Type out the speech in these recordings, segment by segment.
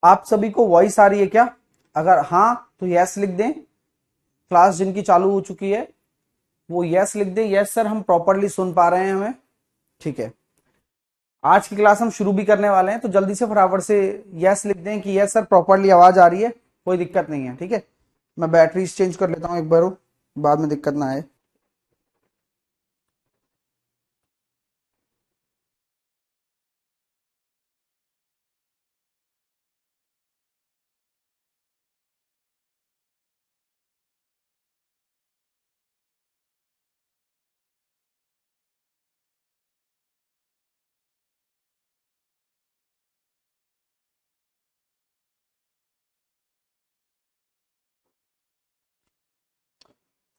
आप सभी को वॉइस आ रही है क्या? अगर हाँ तो यस लिख दें। क्लास जिनकी चालू हो चुकी है वो यस लिख दें, यस सर हम प्रॉपरली सुन पा रहे हैं हमें। ठीक है, आज की क्लास हम शुरू भी करने वाले हैं, तो जल्दी से फटाफट से यस लिख दें कि यस सर प्रॉपरली आवाज आ रही है, कोई दिक्कत नहीं है। ठीक है, मैं बैटरी चेंज कर लेता हूं एक बार, बाद में दिक्कत ना आए।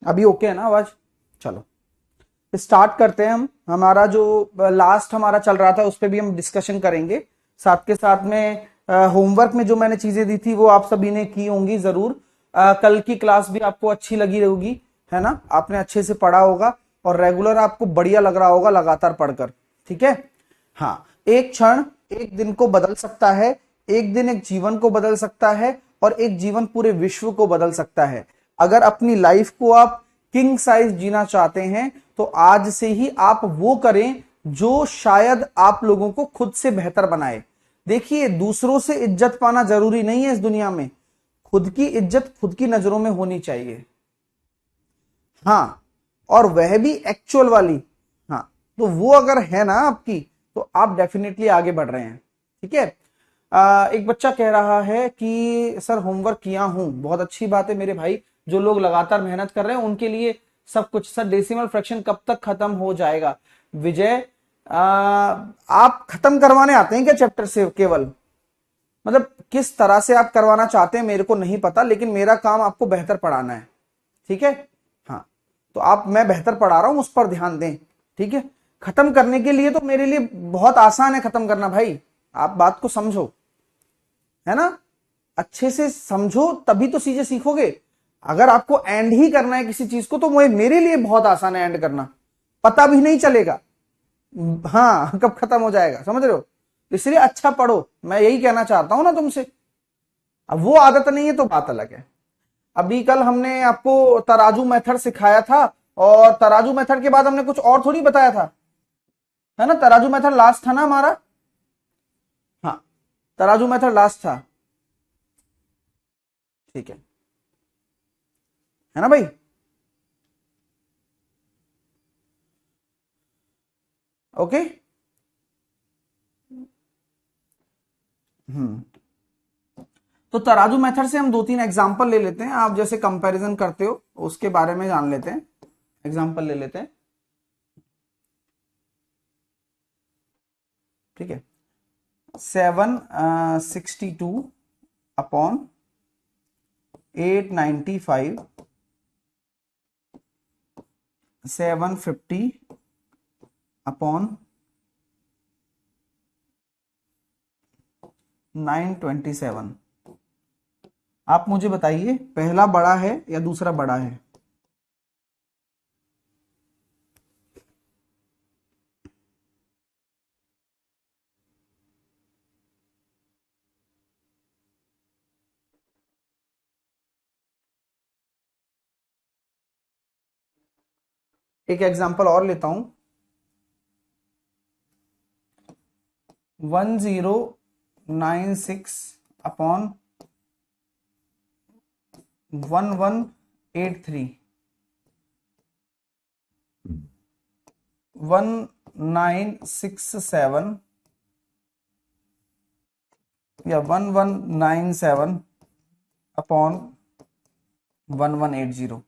अभी ओके है ना आवाज? चलो स्टार्ट करते हैं। हम हमारा जो लास्ट हमारा चल रहा था उस पर भी हम डिस्कशन करेंगे, साथ के साथ में होमवर्क में जो मैंने चीजें दी थी वो आप सभी ने की होंगी जरूर। कल की क्लास भी आपको अच्छी लगी होगी, है ना? आपने अच्छे से पढ़ा होगा और रेगुलर आपको बढ़िया लग रहा होगा लगातार पढ़कर। ठीक है, हाँ। एक क्षण एक दिन को बदल सकता है, एक दिन एक जीवन को बदल सकता है, और एक जीवन पूरे विश्व को बदल सकता है। अगर अपनी लाइफ को आप किंग साइज जीना चाहते हैं तो आज से ही आप वो करें जो शायद आप लोगों को खुद से बेहतर बनाए। देखिए, दूसरों से इज्जत पाना जरूरी नहीं है इस दुनिया में, खुद की इज्जत खुद की नजरों में होनी चाहिए। हाँ, और वह भी एक्चुअल वाली। हाँ, तो वो अगर है ना आपकी, तो आप डेफिनेटली आगे बढ़ रहे हैं। ठीक है। एक बच्चा कह रहा है कि सर होमवर्क किया हूं, बहुत अच्छी बात है मेरे भाई। जो लोग लगातार मेहनत कर रहे हैं उनके लिए सब कुछ। सर डेसिमल फ्रैक्शन कब तक खत्म हो जाएगा? विजय, आप खत्म करवाने आते हैं क्या चैप्टर से केवल? मतलब किस तरह से आप करवाना चाहते हैं मेरे को नहीं पता, लेकिन मेरा काम आपको बेहतर पढ़ाना है। ठीक है, हाँ। तो आप, मैं बेहतर पढ़ा रहा हूं उस पर ध्यान दें। ठीक है, खत्म करने के लिए तो मेरे लिए बहुत आसान है खत्म करना भाई, आप बात को समझो, है ना? अच्छे से समझो तभी तो चीजें सीखोगे। अगर आपको एंड ही करना है किसी चीज को तो मेरे लिए बहुत आसान है एंड करना, पता भी नहीं चलेगा हाँ कब खत्म हो जाएगा, समझ रहे हो? इसलिए अच्छा पढ़ो, मैं यही कहना चाहता हूं ना तुमसे। अब वो आदत नहीं है तो बात अलग है। अभी कल हमने आपको तराजू मेथड सिखाया था, और तराजू मेथड के बाद हमने कुछ और थोड़ी बताया था, है ना? तराजू मेथड लास्ट था ना हमारा। हाँ, तराजू मेथड लास्ट था। ठीक है ना भाई? ओके। हम्म। तो तराजू मेथड से हम दो तीन एग्जांपल ले लेते हैं, आप जैसे कंपैरिजन करते हो उसके बारे में जान लेते हैं। एग्जांपल ले लेते हैं। ठीक है, 762 अपॉन 895, 750 अपॉन 927। आप मुझे बताइए पहला बड़ा है या दूसरा बड़ा है? एक एग्जांपल और लेता हूं। 1096 अपॉन 1183, 1967 या 1197 अपॉन 1180।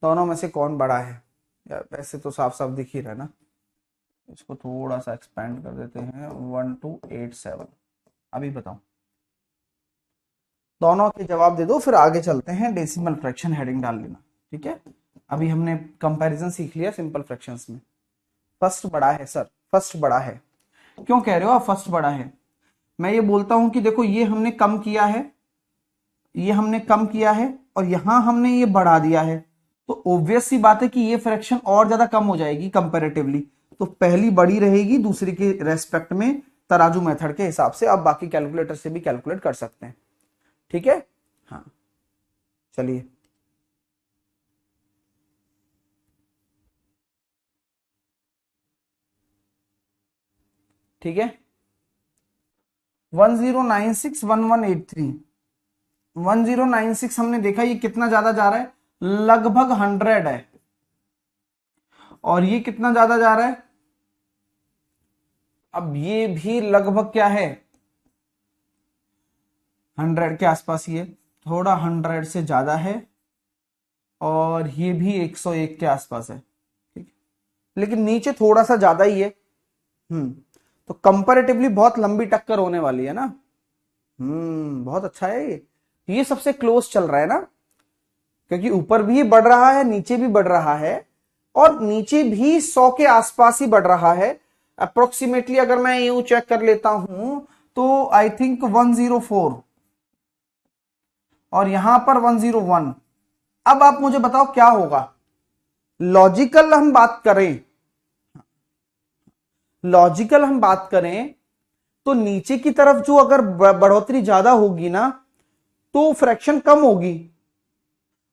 दोनों में से कौन बड़ा है? यार वैसे तो साफ साफ दिख ही रहा है ना। इसको थोड़ा सा एक्सपेंड कर देते हैं, 1287। अभी बताओ, दोनों के जवाब दे दो, फिर आगे चलते हैं। डेसिमल फ्रैक्शन हेडिंग डाल लेना। ठीक है, अभी हमने कंपैरिजन सीख लिया सिंपल फ्रैक्शंस में। फर्स्ट बड़ा है सर, फर्स्ट बड़ा है। क्यों कह रहे हो आप फर्स्ट बड़ा है? मैं ये बोलता हूं कि देखो ये हमने कम किया है, ये हमने कम किया है, और यहां हमने ये बढ़ा दिया है, तो ऑब्वियस सी बात है कि ये फ्रैक्शन और ज्यादा कम हो जाएगी कंपैरेटिवली। तो पहली बड़ी रहेगी दूसरी के रेस्पेक्ट में, तराजू मेथड के हिसाब से। आप बाकी कैलकुलेटर से भी कैलकुलेट कर सकते हैं। ठीक है, हाँ चलिए। ठीक है, 10961183, 1096 हमने देखा ये कितना ज्यादा जा रहा है, लगभग 100 है। और ये कितना ज्यादा जा रहा है, अब ये भी लगभग क्या है, 100 के आसपास, ये थोड़ा 100 से ज्यादा है। और ये भी 101 के आसपास है। ठीक है, लेकिन नीचे थोड़ा सा ज्यादा ही है। तो कंपैरेटिवली बहुत लंबी टक्कर होने वाली है ना। बहुत अच्छा है ये सबसे क्लोज चल रहा है ना, क्योंकि ऊपर भी बढ़ रहा है, नीचे भी बढ़ रहा है, और नीचे भी 100 के आसपास ही बढ़ रहा है अप्रोक्सीमेटली। अगर मैं यूं चेक कर लेता हूं तो आई थिंक 104 और यहां पर 101। अब आप मुझे बताओ क्या होगा, लॉजिकल हम बात करें, लॉजिकल हम बात करें तो नीचे की तरफ जो अगर बढ़ोतरी ज्यादा होगी ना तो फ्रैक्शन कम होगी,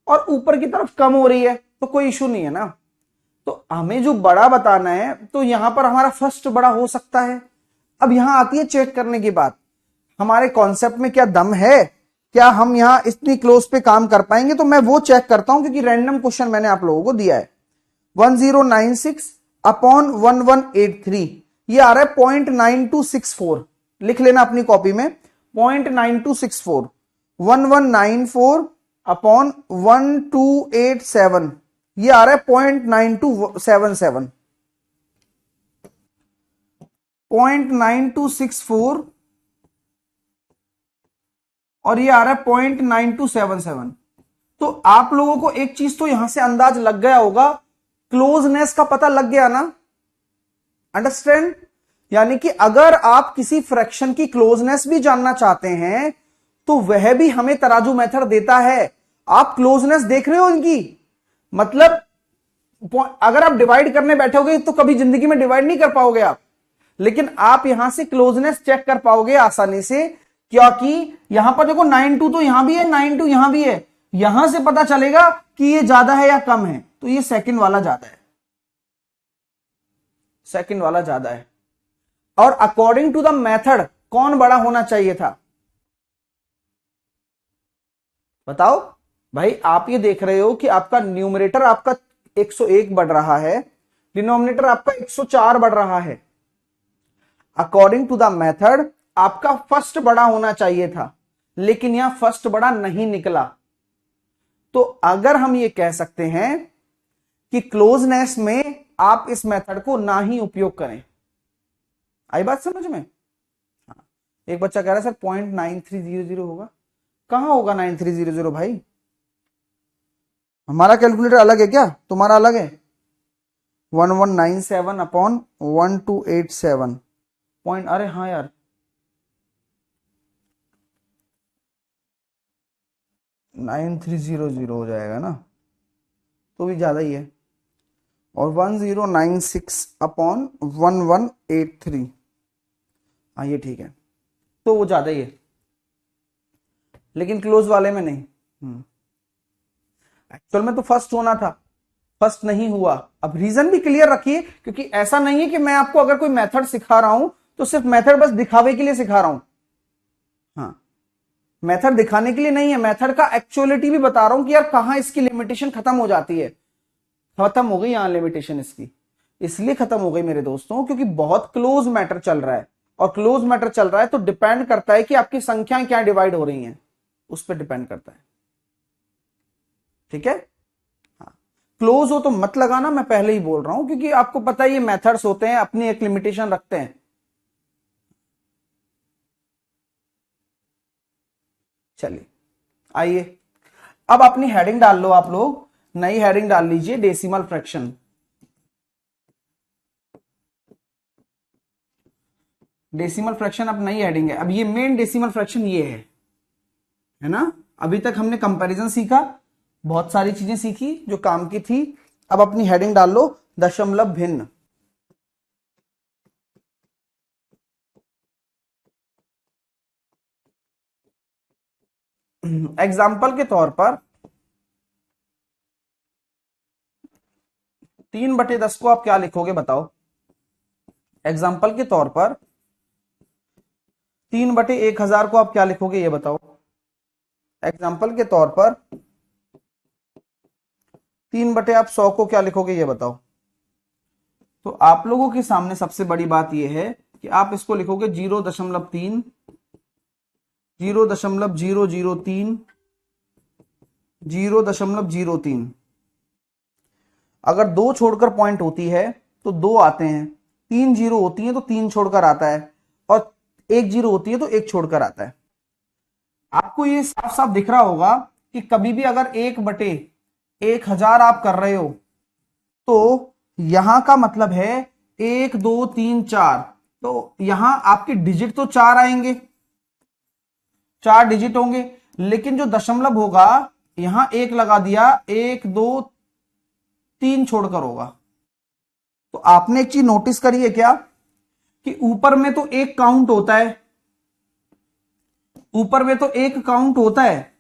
और ऊपर की तरफ कम हो रही है तो कोई इशू नहीं है ना। तो हमें जो बड़ा बताना है तो यहां पर हमारा फर्स्ट बड़ा हो सकता है। अब यहां आती है चेक करने की बात, हमारे कॉन्सेप्ट में क्या दम है, क्या हम यहां इतनी क्लोज पे काम कर पाएंगे। तो मैं वो चेक करता हूं, क्योंकि रैंडम क्वेश्चन मैंने आप लोगों को दिया है। 1096 अपॉन 1183, ये आ रहा है 0.9264। लिख लेना अपनी कॉपी में, 0.9264। 1194 अपॉन 1287, ये आ रहा है 0.9277। 0.9264 और ये आ रहा है 0.9277। तो आप लोगों को एक चीज तो यहां से अंदाज लग गया होगा, क्लोजनेस का पता लग गया ना, अंडरस्टैंड। यानी कि अगर आप किसी फ्रैक्शन की क्लोजनेस भी जानना चाहते हैं तो वह भी हमें तराजू मेथड देता है। आप क्लोजनेस देख रहे हो इनकी, मतलब अगर आप डिवाइड करने बैठोगे तो कभी जिंदगी में डिवाइड नहीं कर पाओगे आप, लेकिन आप यहां से क्लोजनेस चेक कर पाओगे आसानी से, क्योंकि यहां पर देखो 92 तो यहां भी है, 92 यहां भी है, यहां से पता चलेगा कि ये ज्यादा है या कम है। तो ये सेकंड वाला ज्यादा है, सेकंड वाला ज्यादा है। और अकॉर्डिंग टू द मेथड कौन बड़ा होना चाहिए था, बताओ भाई। आप ये देख रहे हो कि आपका न्यूमरेटर आपका 101 बढ़ रहा है, डिनोमिनेटर आपका 104 बढ़ रहा है। अकॉर्डिंग टू द मेथड आपका फर्स्ट बड़ा होना चाहिए था, लेकिन यहां फर्स्ट बड़ा नहीं निकला। तो अगर हम ये कह सकते हैं कि क्लोजनेस में आप इस मेथड को ना ही उपयोग करें। आई बात समझ में? हाँ। एक बच्चा कह रहा है सर 0.9300 होगा, कहां होगा 9300 भाई? हमारा कैलकुलेटर अलग है क्या, तुम्हारा अलग है? 1197 अपॉन 1287 पॉइंट, अरे हाँ यार, नाइन थ्री जीरो हो जाएगा ना, तो भी ज्यादा ही है। और 1096 अपॉन 1183, हाँ ये ठीक है, तो वो ज्यादा ही है, लेकिन क्लोज वाले में नहीं। एक्चुअल में तो फर्स्ट होना था, फर्स्ट नहीं हुआ। अब रीजन भी क्लियर रखिए, क्योंकि ऐसा नहीं है कि मैं आपको अगर कोई मेथड सिखा रहा हूं तो सिर्फ मेथड बस दिखावे के लिए सिखा रहा हूं। हाँ, मेथड दिखाने के लिए नहीं है, मेथड का एक्चुअलिटी भी बता रहा हूं कि यार कहां इसकी लिमिटेशन खत्म हो जाती है। खत्म हो गई यहां लिमिटेशन इसकी, इसलिए खत्म हो गई मेरे दोस्तों, क्योंकि बहुत क्लोज मैटर चल रहा है। और क्लोज मैटर चल रहा है तो डिपेंड करता है कि आपकी संख्याएं क्या डिवाइड हो रही हैं, उस पर डिपेंड करता है। ठीक है, हाँ। क्लोज हो तो मत लगाना, मैं पहले ही बोल रहा हूं, क्योंकि आपको पता है ये मेथड्स होते हैं, अपनी एक लिमिटेशन रखते हैं। चलिए आइए, अब अपनी हेडिंग डाल लो आप लोग, नई हेडिंग डाल लीजिए, डेसिमल फ्रैक्शन। डेसिमल फ्रैक्शन अब नई हेडिंग है। अब ये मेन डेसिमल फ्रैक्शन ये है ना। अभी तक हमने कंपैरिजन सीखा, बहुत सारी चीजें सीखी जो काम की थी। अब अपनी हेडिंग डाल लो, दशमलव भिन्न। एग्जाम्पल के तौर पर 3/10 को आप क्या लिखोगे बताओ। एग्जाम्पल के तौर पर 3/1000 को आप क्या लिखोगे ये बताओ। एग्जाम्पल के तौर पर 3/100 को क्या लिखोगे ये बताओ। तो आप लोगों के सामने सबसे बड़ी बात यह है कि आप इसको लिखोगे 0.3, 0.003, 0.03। अगर 2 छोड़कर पॉइंट होती है तो 2 आते हैं, 3 जीरो होती है तो 3 छोड़कर आता है, और 1 जीरो होती है तो 1 छोड़कर आता है। आपको ये साफ साफ दिख रहा होगा कि कभी भी अगर 1/1000 आप कर रहे हो तो यहां का मतलब है 1 2 3 4, तो यहां आपके डिजिट तो 4 आएंगे, 4 डिजिट होंगे, लेकिन जो दशमलव होगा यहां 1 लगा दिया, 1 2 3 छोड़कर होगा। तो आपने एक चीज नोटिस करी है क्या कि ऊपर में तो एक काउंट होता है, ऊपर में तो एक काउंट होता है,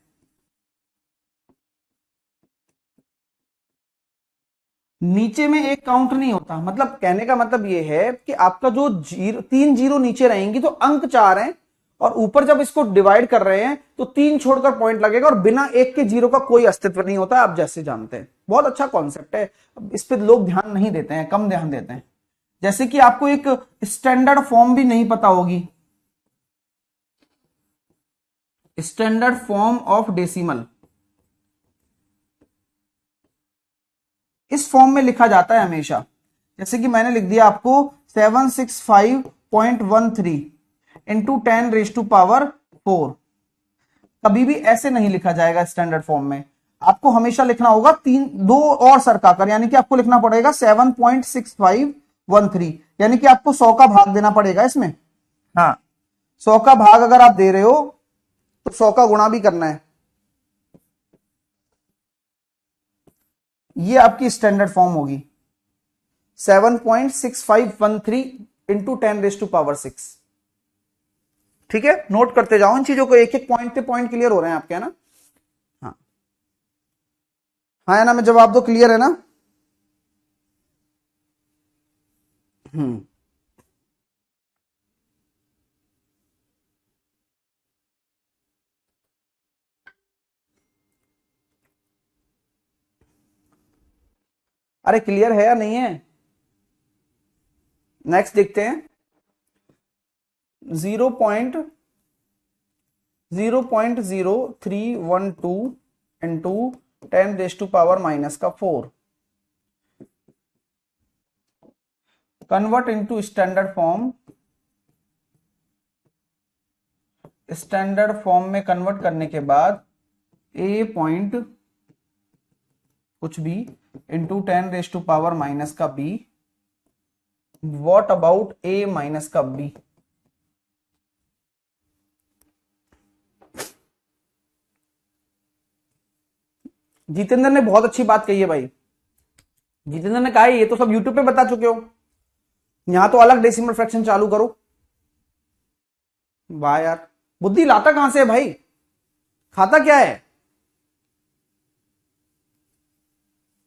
नीचे में एक काउंट नहीं होता। मतलब कहने का मतलब यह है कि आपका जो 3 जीरो नीचे रहेंगी तो अंक 4 हैं, और ऊपर जब इसको डिवाइड कर रहे हैं तो 3 छोड़कर पॉइंट लगेगा, और बिना 1 के जीरो का कोई अस्तित्व नहीं होता, आप जैसे जानते हैं। बहुत अच्छा कॉन्सेप्ट है, इस पे लोग ध्यान नहीं देते हैं, कम ध्यान देते हैं। जैसे कि आपको एक स्टैंडर्ड फॉर्म भी नहीं पता होगी, स्टैंडर्ड फॉर्म ऑफ डेसिमल। इस फॉर्म में लिखा जाता है हमेशा, जैसे कि मैंने लिख दिया आपको 765.13 इंटू 10⁴। कभी भी ऐसे नहीं लिखा जाएगा स्टैंडर्ड फॉर्म में, आपको हमेशा लिखना होगा 2 और सरकाकर, यानी कि आपको लिखना पड़ेगा 7.6513, यानी कि आपको 100 का भाग देना पड़ेगा इसमें। हाँ, 100 का भाग अगर आप दे रहे हो तो 100 का गुणा भी करना है। ये आपकी स्टैंडर्ड फॉर्म होगी 7.6513 इंटू 10⁻6। ठीक है, नोट करते जाओ इन चीजों को, एक एक पॉइंट पे पॉइंट क्लियर हो रहे हैं आपके, है ना। हाँ हाँ, है ना, मैं जवाब दो, क्लियर है ना। अरे क्लियर है या नहीं है। नेक्स्ट देखते हैं, 0.0312 into 10⁻⁻⁴ convert into standard form. Standard form में कन्वर्ट करने के बाद a पॉइंट कुछ भी into 10⁻⁻⁻b। What about a minus का b। जितेंद्र ने बहुत अच्छी बात कही है भाई, जितेंद्र ने कहा है ये तो सब यूट्यूब पे बता चुके हो, यहां तो अलग डेसिमल फ्रैक्शन चालू करो। वाह यार, बुद्धि लाता कहां से है भाई, खाता क्या है।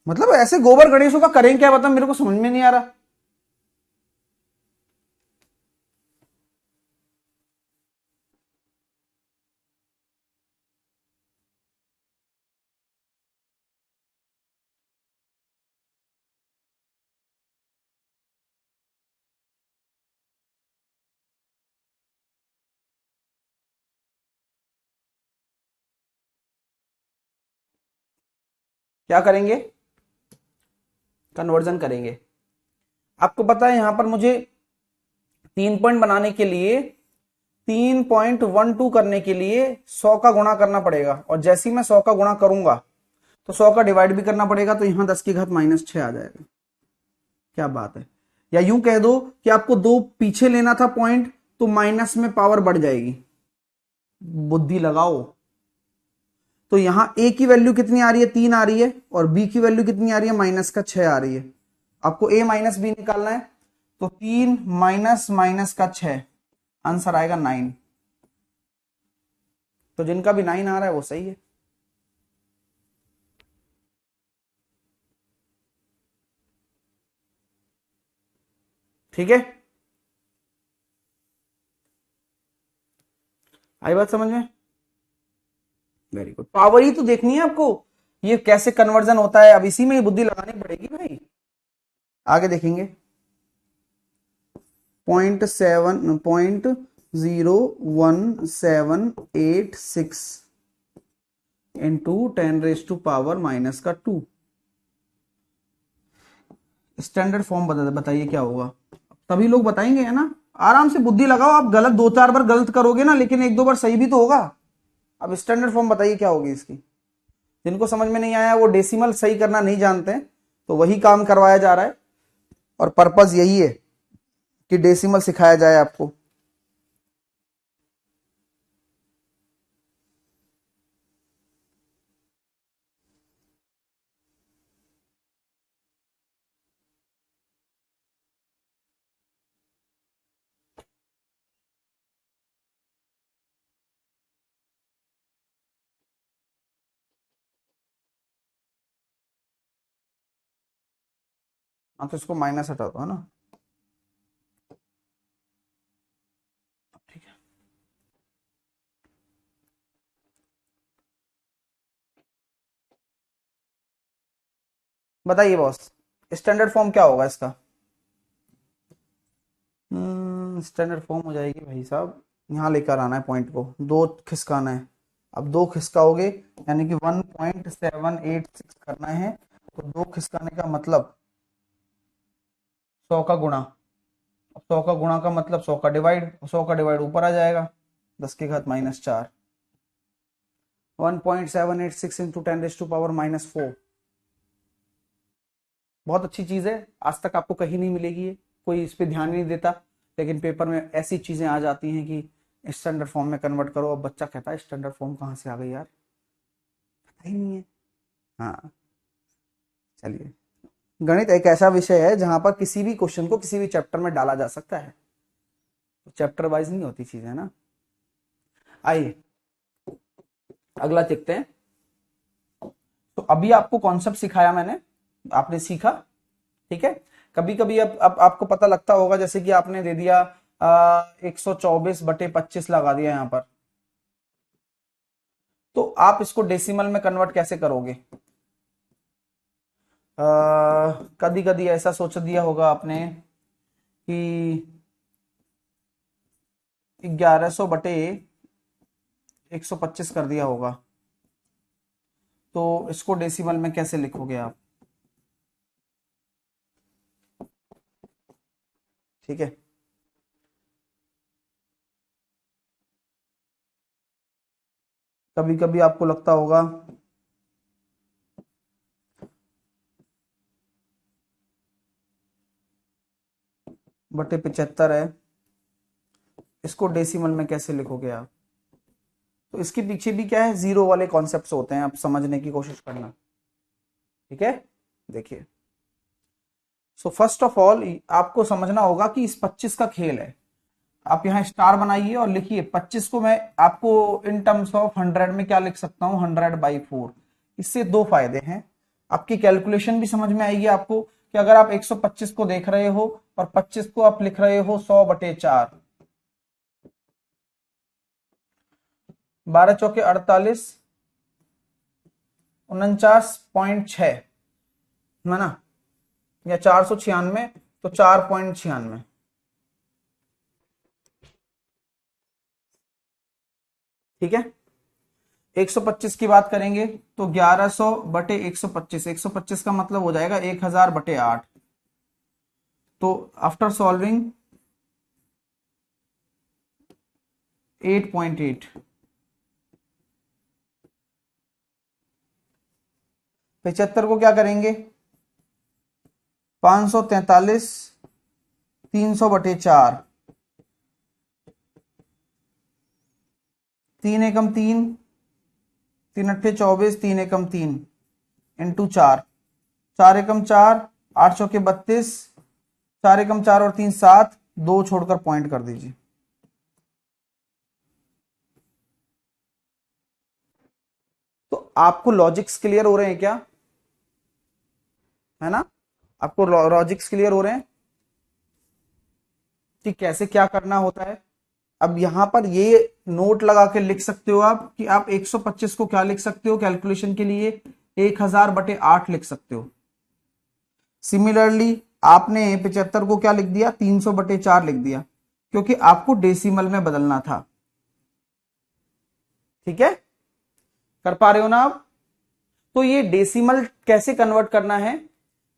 मतलब ऐसे गोबर गणेशों का करें क्या, बता, मेरे को समझ में नहीं आ रहा। क्या करेंगे, कन्वर्जन करेंगे। आपको पता है यहां पर मुझे 3 पॉइंट बनाने के लिए 3.12 करने के लिए 100 का गुणा करना पड़ेगा, और जैसे ही मैं 100 का गुणा करूंगा तो 100 का डिवाइड भी करना पड़ेगा, तो यहां 10 की घात -6 आ जाएगा। क्या बात है। या यूं कह दो कि आपको 2 पीछे लेना था पॉइंट, तो माइनस में पावर बढ़ जाएगी। बुद्धि लगाओ। तो यहां a की वैल्यू कितनी आ रही है, 3 आ रही है, और b की वैल्यू कितनी आ रही है, -6 आ रही है। आपको a माइनस b निकालना है, तो 3 माइनस -6, आंसर आएगा 9। तो जिनका भी 9 आ रहा है वो सही है। ठीक है, आई बात समझ में? Very good. पावर ही तो देखनी है आपको, ये कैसे कन्वर्जन होता है, अब इसी में ही बुद्धि लगानी पड़ेगी भाई। आगे देखेंगे। 0.0176 इंटू 10⁻⁻²। स्टैंडर्ड फॉर्म बताइए क्या होगा। तभी लोग बताएंगे, है ना। आराम से बुद्धि लगाओ, आप गलत 2-4 बार गलत करोगे ना, लेकिन 1-2 बार सही भी तो होगा। अब स्टैंडर्ड फॉर्म बताइए क्या होगी इसकी। जिनको समझ में नहीं आया वो डेसिमल सही करना नहीं जानते हैं, तो वही काम करवाया जा रहा है और पर्पस यही है कि डेसिमल सिखाया जाए आपको। हाँ, तो इसको माइनस हटा दो, है ना। ठीक है, बताइए बॉस, स्टैंडर्ड फॉर्म क्या होगा इसका। स्टैंडर्ड फॉर्म हो जाएगी भाई साहब, यहाँ लेकर आना है पॉइंट को, 2 खिसकाना है। अब 2 खिसकाओगे यानी कि 1.786 करना है, तो 2 खिसकाने का मतलब 100 का गुणा। अब 100 का गुणा का मतलब 100 का डिवाइड, 100 का डिवाइड ऊपर आ जाएगा, 10⁻⁻4। 1.786 इंटू 10⁻⁻4। बहुत अच्छी चीज है, आज तक आपको कहीं नहीं मिलेगी ये, कोई इस पे ध्यान नहीं देता, लेकिन पेपर में ऐसी चीजें आ जाती हैं कि स्टैंडर्ड फॉर्म में कन्वर्ट करो। अब बच्चा कहता है स्टैंडर्ड फॉर्म कहाँ से आ गई यार, पता ही नहीं है। हाँ, चलिए। गणित एक ऐसा विषय है जहां पर किसी भी क्वेश्चन को किसी भी चैप्टर में डाला जा सकता है, तो चैप्टर वाइज नहीं होती चीजें, है ना। आइए अगला देखते हैं। तो अभी आपको कॉन्सेप्ट सिखाया मैंने, आपने सीखा, ठीक है। कभी कभी अब आपको पता लगता होगा, जैसे कि आपने दे दिया 124/25 लगा दिया यहां पर, तो आप इसको डेसिमल में कन्वर्ट कैसे करोगे। कभी कभी ऐसा सोच दिया होगा आपने कि 1100/125 कर दिया होगा, तो इसको डेसिमल में कैसे लिखोगे आप। ठीक है, कभी कभी आपको लगता होगा बटे 75 है, इसको डेसिमल में कैसे लिखोगे आप। तो इसके पीछे भी क्या है, जीरो वाले कॉन्सेप्ट्स होते हैं, आप समझने की कोशिश करना। ठीक है, देखिए। सो फर्स्ट ऑफ ऑल आपको समझना होगा कि इस 25 का खेल है। आप यहाँ स्टार बनाइए और लिखिए 25 को मैं आपको इन टर्म्स ऑफ 100 में क्या लिख सकता हूँ, 100/4। इससे 2 फायदे हैं, आपकी कैलकुलेशन भी समझ में आएगी आपको, कि अगर आप 125 को देख रहे हो और 25 को आप लिख रहे हो 100/4, 12 चौके 48, 49.6, है ना, या 496, तो 4.96। ठीक है, 125 की बात करेंगे तो 1100/125, 125 का मतलब हो जाएगा 1000/8। तो आफ्टर सॉल्विंग 8.8, 75 को क्या करेंगे, 543, 300/4, 3 एकम 3, 3 अट्ठे 24, 3 एकम 3 इंटू 4, 4 एकम 4, 8 चौके 32, 4 एकम 4 और 3 7, 2 छोड़कर पॉइंट कर दीजिए। आपको लॉजिक्स क्लियर हो रहे हैं क्या? है ना? आपको लॉजिक्स क्लियर हो रहे हैं कि कैसे क्या करना होता है? अब यहां पर ये नोट लगा के लिख सकते हो आप कि आप 125 को क्या लिख सकते हो कैलकुलेशन के लिए? 1000/8 लिख सकते हो। सिमिलरली आपने 75 को क्या लिख दिया? 300/4 लिख दिया, क्योंकि आपको डेसिमल में बदलना था। ठीक है, कर पा रहे हो ना आप? तो ये डेसिमल कैसे कन्वर्ट करना है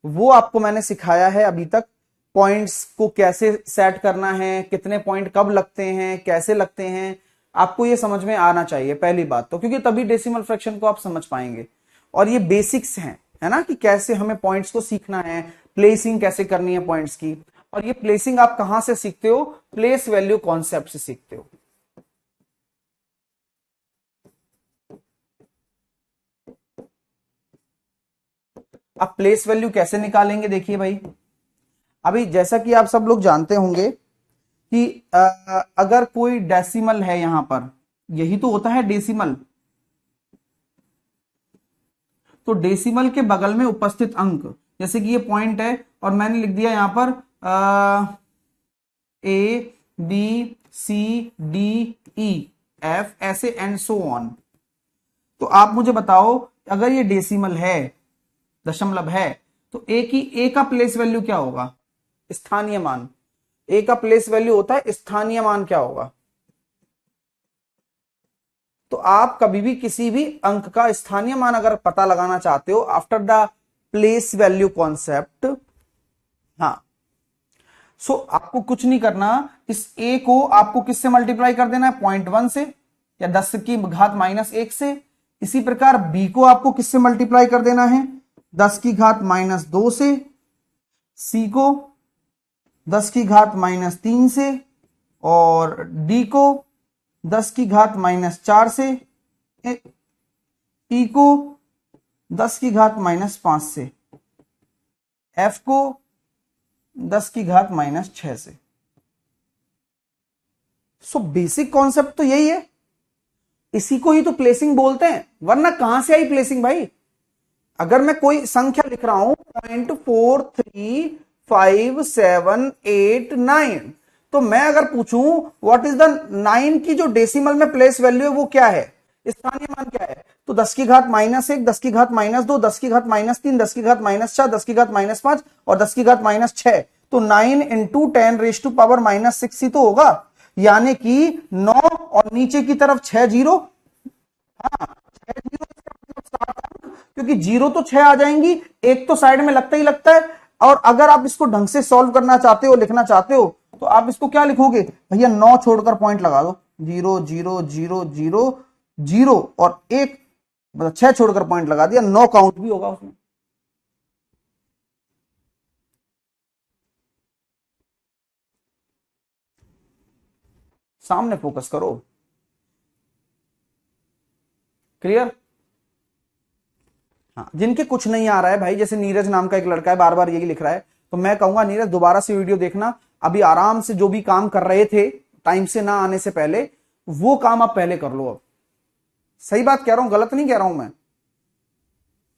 वो आपको मैंने सिखाया है अभी तक। पॉइंट्स को कैसे सेट करना है, कितने पॉइंट कब लगते हैं, कैसे लगते हैं, आपको ये समझ में आना चाहिए पहली बात तो, क्योंकि तभी डेसिमल फ्रैक्शन को आप समझ पाएंगे। और ये बेसिक्स हैं, है ना, कि कैसे हमें पॉइंट्स को सीखना है, प्लेसिंग कैसे करनी है पॉइंट्स की। और ये प्लेसिंग आप कहां से सीखते हो? प्लेस वैल्यू कॉन्सेप्ट से सीखते हो। अब प्लेस वैल्यू कैसे निकालेंगे? देखिए भाई, अभी जैसा कि आप सब लोग जानते होंगे कि अगर कोई डेसिमल है यहां पर, यही तो होता है डेसिमल। तो डेसिमल के बगल में उपस्थित अंक, जैसे कि ये पॉइंट है और मैंने लिख दिया यहां पर A B C D E F, ऐसे एंड सो ऑन। तो आप मुझे बताओ, अगर ये डेसिमल है, दशमलव है, तो ए का प्लेस वैल्यू क्या होगा? स्थानीय मान। ए का प्लेस वैल्यू होता है स्थानीय मान, क्या होगा? तो आप कभी भी किसी भी अंक का स्थानीय मान अगर पता लगाना चाहते हो after the place value concept, हाँ, सो आपको कुछ नहीं करना, इस ए को आपको किससे मल्टीप्लाई कर देना है? 0.1 से या 10⁻⁻1 से। इसी प्रकार बी को आपको किससे मल्टीप्लाई कर देना है? 10⁻⁻2 से। सी को 10⁻⁻3 से। और डी को 10⁻⁻4 से। ई को 10⁻⁻5 से। एफ को 10⁻⁻6 से। सो बेसिक कॉन्सेप्ट तो यही है, इसी को ही तो प्लेसिंग बोलते हैं, वरना कहां से आई प्लेसिंग भाई? अगर मैं कोई संख्या लिख रहा हूं 0.43578 तो मैं अगर पूछूं व्हाट इज द 9 की जो डेसिमल में प्लेस वैल्यू है वो क्या है, स्थानीय मान क्या है? तो 10⁻⁻1, 10⁻⁻2, 10⁻⁻3, 10⁻⁻4, 10⁻⁻5 और 10⁻⁻6। तो 9 इंटू 10⁻⁻6 ही तो होगा, यानी कि 9 और नीचे की तरफ 6 जीरो। हाँ, 6 जीरो, क्योंकि जीरो तो 6 आ जाएंगी, एक तो साइड में लगता ही लगता है। और अगर आप इसको ढंग से सॉल्व करना चाहते हो, लिखना चाहते हो, तो आप इसको क्या लिखोगे भैया? 9 छोड़कर पॉइंट लगा दो, 0 0 0 0 0 और 1, मतलब 6 छोड़कर पॉइंट लगा दिया, 9 काउंट भी होगा उसमें। सामने फोकस करो। क्लियर? हाँ, जिनके कुछ नहीं आ रहा है भाई, जैसे नीरज नाम का एक लड़का है, बार बार यही लिख रहा है, तो मैं कहूंगा नीरज दोबारा से वीडियो देखना। अभी आराम से जो भी काम कर रहे थे टाइम से ना आने से पहले, वो काम आप पहले कर लो। अब सही बात कह रहा हूं, गलत नहीं कह रहा हूं मैं,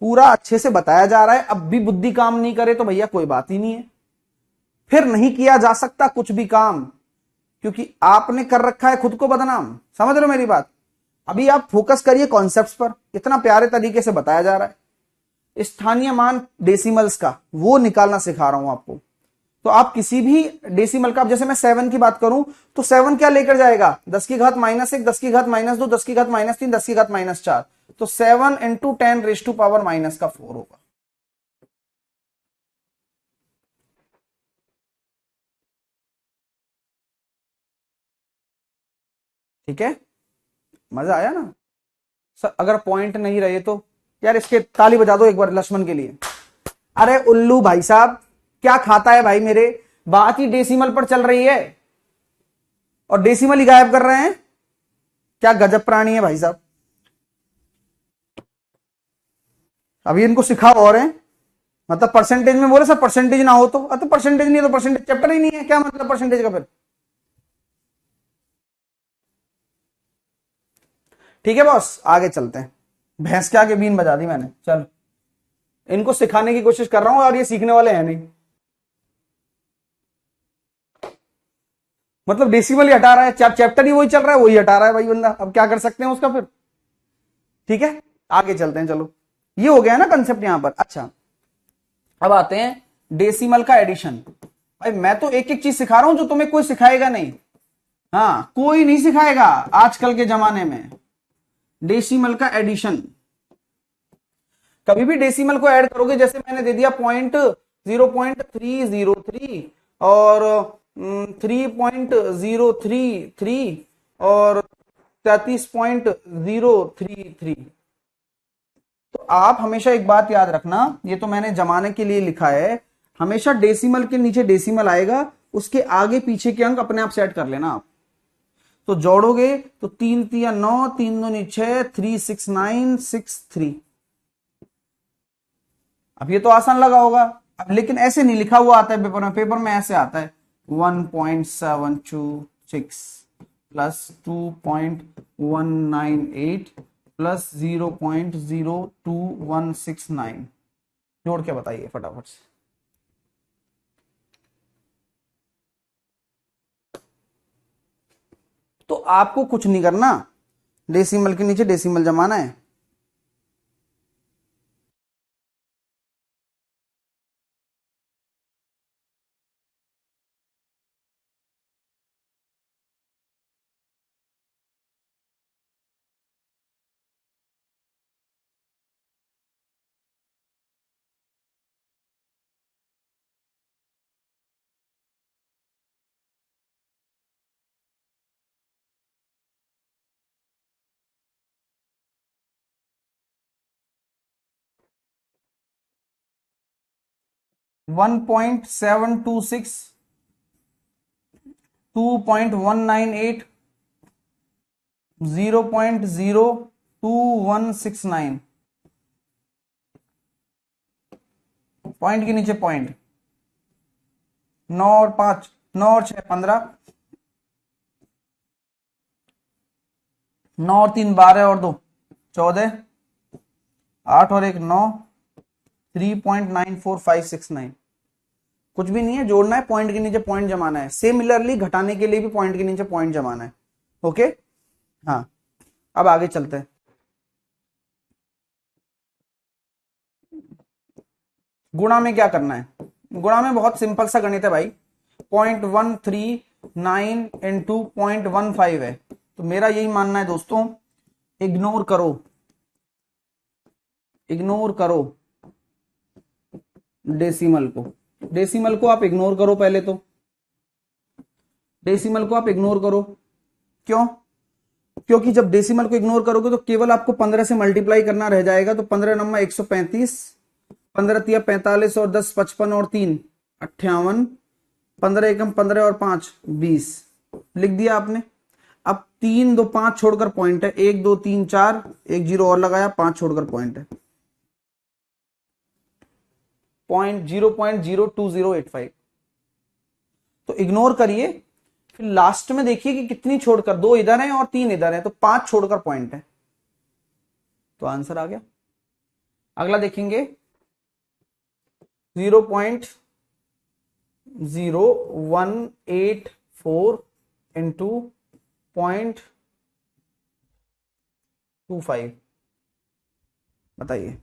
पूरा अच्छे से बताया जा रहा है। अब भी बुद्धि काम नहीं करे तो भैया कोई बात ही नहीं है, फिर नहीं किया जा सकता कुछ भी काम, क्योंकि आपने कर रखा है खुद को बदनाम। समझ रहे हो मेरी बात? अभी आप फोकस करिए कॉन्सेप्ट्स पर, इतना प्यारे तरीके से बताया जा रहा है। स्थानीय मान डेसिमल्स का वो निकालना सिखा रहा हूं आपको। तो आप किसी भी डेसिमल का, जैसे मैं 7 की बात करूं तो 7 क्या लेकर जाएगा? 10⁻⁻1, 10⁻⁻2, 10⁻⁻3, 10⁻⁻4। तो 7 इंटू 10⁻⁻4 होगा। ठीक है, मजा आया ना सर? अगर पॉइंट नहीं रहे तो यार इसके ताली बजा दो एक बार लक्ष्मण के लिए। अरे उल्लू भाई साहब, क्या खाता है भाई मेरे? बात ही डेसिमल पर चल रही है और डेसिमल ही गायब कर रहे हैं। क्या गजब प्राणी है भाई साहब। अभी इनको सिखाओ और है, मतलब परसेंटेज में बोले सर परसेंटेज ना हो तो, तो परसेंटेज नहीं है तो परसेंटेज चैप्टर ही नहीं है, क्या मतलब परसेंटेज का फिर? ठीक है बॉस, आगे चलते हैं। भैंस के आगे बीन बजा दी मैंने। चल, इनको सिखाने की कोशिश कर रहा हूं और ये सीखने वाले हैं नहीं। मतलब डेसिमल ही हटा रहा है, चैप्टर ही वही चल रहा है, वही हटा रहा है भाई बंदा, अब क्या कर सकते हैं उसका फिर। ठीक है, आगे चलते हैं। चलो, ये हो गया ना कंसेप्ट यहां पर। अच्छा, अब आते हैं डेसिमल का एडिशन। भाई मैं तो एक एक चीज सिखा रहा हूं जो तुम्हें कोई सिखाएगा नहीं। हाँ, कोई नहीं सिखाएगा आजकल के जमाने में। डेसिमल का एडिशन, कभी भी डेसिमल को ऐड करोगे, जैसे मैंने दे दिया 0.0303 और 3.033 और 33.033, तो आप हमेशा एक बात याद रखना, ये तो मैंने जमाने के लिए लिखा है, हमेशा डेसिमल के नीचे डेसिमल आएगा, उसके आगे पीछे के अंक अपने आप सेट कर लेना आप। तो जोड़ोगे तो 3 3 9, 3 2 6, 3 6 9 6 3। अब ये तो आसान लगा होगा। अब लेकिन ऐसे नहीं लिखा हुआ आता है पेपर में, पेपर में ऐसे आता है 1.726 प्लस 2.198 प्लस 0.02169। जोड़ के बताइए फटाफट से। तो आपको कुछ नहीं करना, डेसिमल के नीचे डेसिमल जमाना है। One point seven two six, 2.198, 0.02169। Point के नीचे पॉइंट, 9 और 5, 9 और 6 15, 9 और 3 12 और 2 14, 8 और 1 9, 3.94569। कुछ भी नहीं है, जोड़ना है, पॉइंट के नीचे पॉइंट जमाना है। सिमिलरली घटाने के लिए भी पॉइंट के नीचे पॉइंट जमाना है। ओके, हाँ, अब आगे चलते हैं। गुणा में क्या करना है? गुणा में बहुत सिंपल सा गणित है भाई। 0.139 इंटू 0.15 है, तो मेरा यही मानना है दोस्तों, इग्नोर करो, इग्नोर करो डेसिमल को। डेसिमल को आप इग्नोर करो, पहले तो डेसिमल को आप इग्नोर करो। क्यों? क्योंकि जब डेसिमल को इग्नोर करोगे तो केवल आपको 15 से मल्टीप्लाई करना रह जाएगा। तो 15 नंबर 135, 15 तिया 45 और 10 55 और 3 58, 15 एकम 15 और 5 20, लिख दिया आपने। अब 3 2 5 छोड़कर पॉइंट है, 1 2 3 4, एक जीरो और लगाया, 5 छोड़कर पॉइंट है, 0.02085। तो इग्नोर करिए, फिर लास्ट में देखिए कि कितनी छोड़कर, 2 इधर हैं और 3 इधर हैं, तो 5 छोड़कर पॉइंट है, तो आंसर आ गया। अगला देखेंगे 0.0184 इंटू 0.25, बताइए।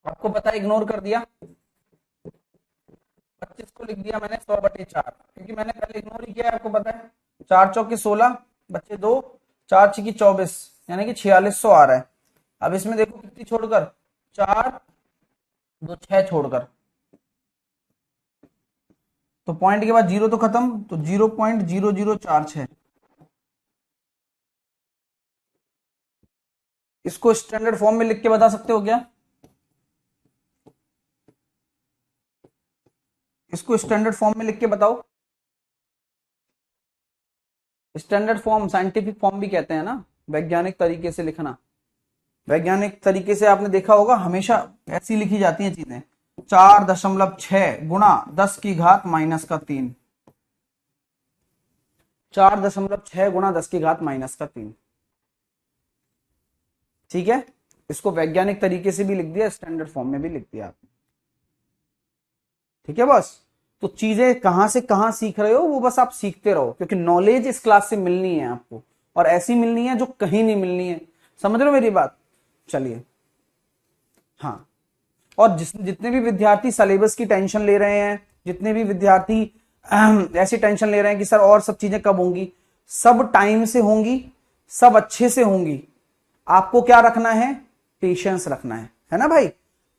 आपको पता है, इग्नोर कर दिया। 25 को लिख दिया मैंने 100/4, क्योंकि मैंने पहले इग्नोर ही किया है, आपको पता है। 4 चौके 16 बच्चे 2, 4 छिकी 24, यानी कि 4600 आ रहा है। अब इसमें देखो कितनी छोड़कर, 4 2 6 छोड़कर, तो पॉइंट के बाद जीरो तो खत्म, तो 0.0046। इसको स्टैंडर्ड फॉर्म में लिख के बता सकते हो क्या? इसको स्टैंडर्ड फॉर्म में लिख के बताओ। स्टैंडर्ड फॉर्म साइंटिफिक फॉर्म भी कहते हैं ना, वैज्ञानिक तरीके से लिखना। वैज्ञानिक तरीके से आपने देखा होगा हमेशा ऐसी लिखी जाती हैं चीजें, 4.6 गुणा 10 की घात माइनस का 3, 4.6 गुणा 10 की घात माइनस का 3। ठीक है, इसको वैज्ञानिक तरीके से भी लिख दिया, स्टैंडर्ड फॉर्म में भी लिख दिया आपने। ठीक है बस, तो चीजें कहां से कहां सीख रहे हो वो बस आप सीखते रहो, क्योंकि नॉलेज इस क्लास से मिलनी है आपको, और ऐसी मिलनी है जो कहीं नहीं मिलनी है। समझ रहे हो मेरी बात? चलिए, हाँ। और जितने भी विद्यार्थी सिलेबस की टेंशन ले रहे हैं, जितने भी विद्यार्थी ऐसी टेंशन ले रहे हैं कि सर और सब चीजें कब होंगी, सब टाइम से होंगी, सब अच्छे से होंगी। आपको क्या रखना है? पेशेंस रखना है ना भाई।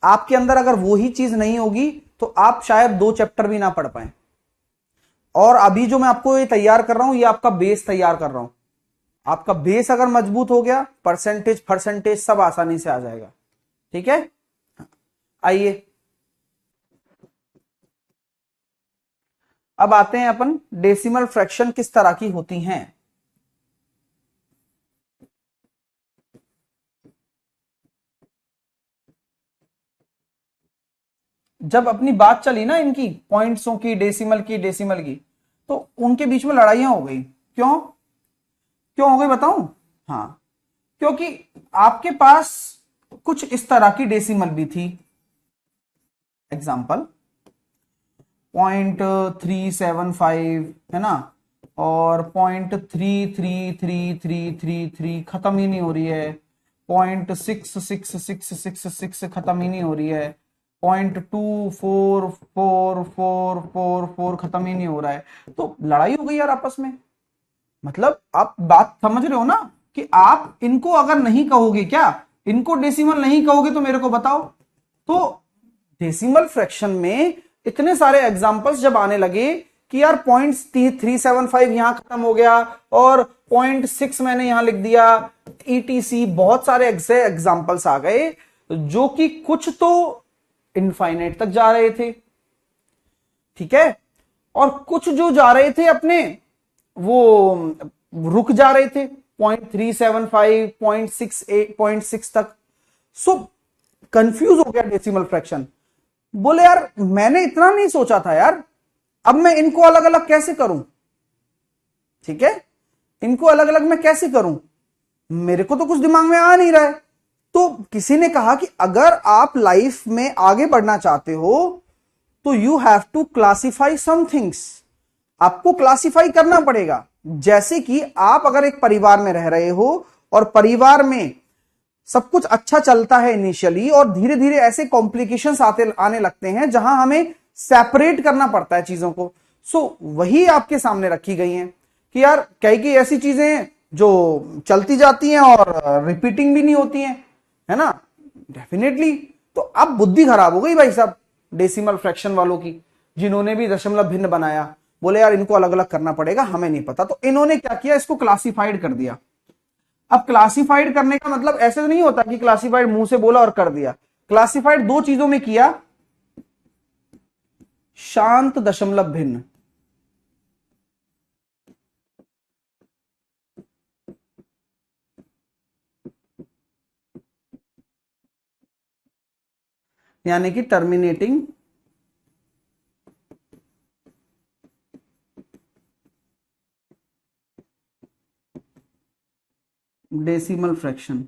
आपके अंदर अगर वो ही चीज नहीं होगी तो आप शायद 2 चैप्टर भी ना पढ़ पाए। और अभी जो मैं आपको ये तैयार कर रहा हूं, ये आपका बेस तैयार कर रहा हूं। आपका बेस अगर मजबूत हो गया, परसेंटेज परसेंटेज सब आसानी से आ जाएगा। ठीक है, आइए अब आते हैं अपन, डेसिमल फ्रैक्शन किस तरह की होती हैं। जब अपनी बात चली ना इनकी पॉइंट्सों की, डेसिमल की, तो उनके बीच में लड़ाइयां हो गई। क्यों क्यों हो गई बताऊं? हाँ, क्योंकि आपके पास कुछ इस तरह की डेसिमल भी थी, एग्जाम्पल 0.375 है ना, और 0.33333 खत्म ही नहीं हो रही है, 0.66666 खत्म ही नहीं हो रही है, 0.24444 खत्म ही नहीं हो रहा है। तो लड़ाई हो गई यार आपस में। मतलब आप बात समझ रहे हो ना, कि आप इनको अगर नहीं कहोगे, क्या इनको डेसिमल नहीं कहोगे तो मेरे को बताओ। तो डेसिमल फ्रैक्शन में इतने सारे एग्जांपल्स जब आने लगे कि यार 0.375 यहां खत्म हो गया, और 0.6 मैंने यहां लिख दिया, ईटीसी बहुत सारे एग्जांपल्स आ गए, जो कि कुछ तो इनफाइनाइट तक जा रहे थे, ठीक है, और कुछ जो जा रहे थे अपने, वो रुक जा रहे थे 0.375 0.68 0.6 तक। सो कंफ्यूज हो गया डेसिमल फ्रैक्शन। बोले यार मैंने इतना नहीं सोचा था यार, अब मैं इनको अलग अलग कैसे करूं? ठीक है, इनको अलग अलग मैं कैसे करूं? मेरे को तो कुछ दिमाग में आ नहीं रहा है। तो किसी ने कहा कि अगर आप लाइफ में आगे बढ़ना चाहते हो तो you have to classify some things. आपको क्लासिफाई करना पड़ेगा। जैसे कि आप अगर एक परिवार में रह रहे हो और परिवार में सब कुछ अच्छा चलता है इनिशियली, और धीरे धीरे ऐसे कॉम्प्लिकेशंस आने लगते हैं जहां हमें सेपरेट करना पड़ता है चीजों को। सो वही आपके सामने रखी गई हैं कि यार कई कई ऐसी चीजें हैं जो चलती जाती हैं और रिपीटिंग भी नहीं होती हैं, है ना, डेफिनेटली। तो अब बुद्धि खराब हो गई भाई साहब डेसिमल फ्रैक्शन वालों की, जिन्होंने भी दशमलव भिन्न बनाया। बोले यार इनको अलग अलग करना पड़ेगा, हमें नहीं पता। तो इन्होंने क्या किया, इसको क्लासिफाइड कर दिया। अब क्लासिफाइड करने का मतलब ऐसे तो नहीं होता कि क्लासिफाइड मुंह से बोला और कर दिया। क्लासिफाइड दो चीजों में किया, शांत दशमलव भिन्न, यानी कि टर्मिनेटिंग डेसिमल फ्रैक्शन।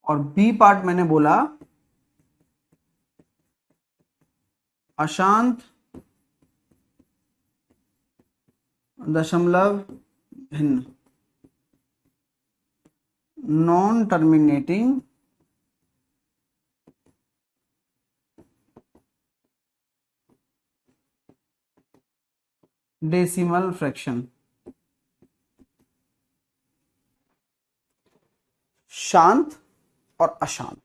और बी पार्ट मैंने बोला अशांत दशमलव भिन्न। नॉन टर्मिनेटिंग डेसिमल फ्रैक्शन, शांत और अशांत,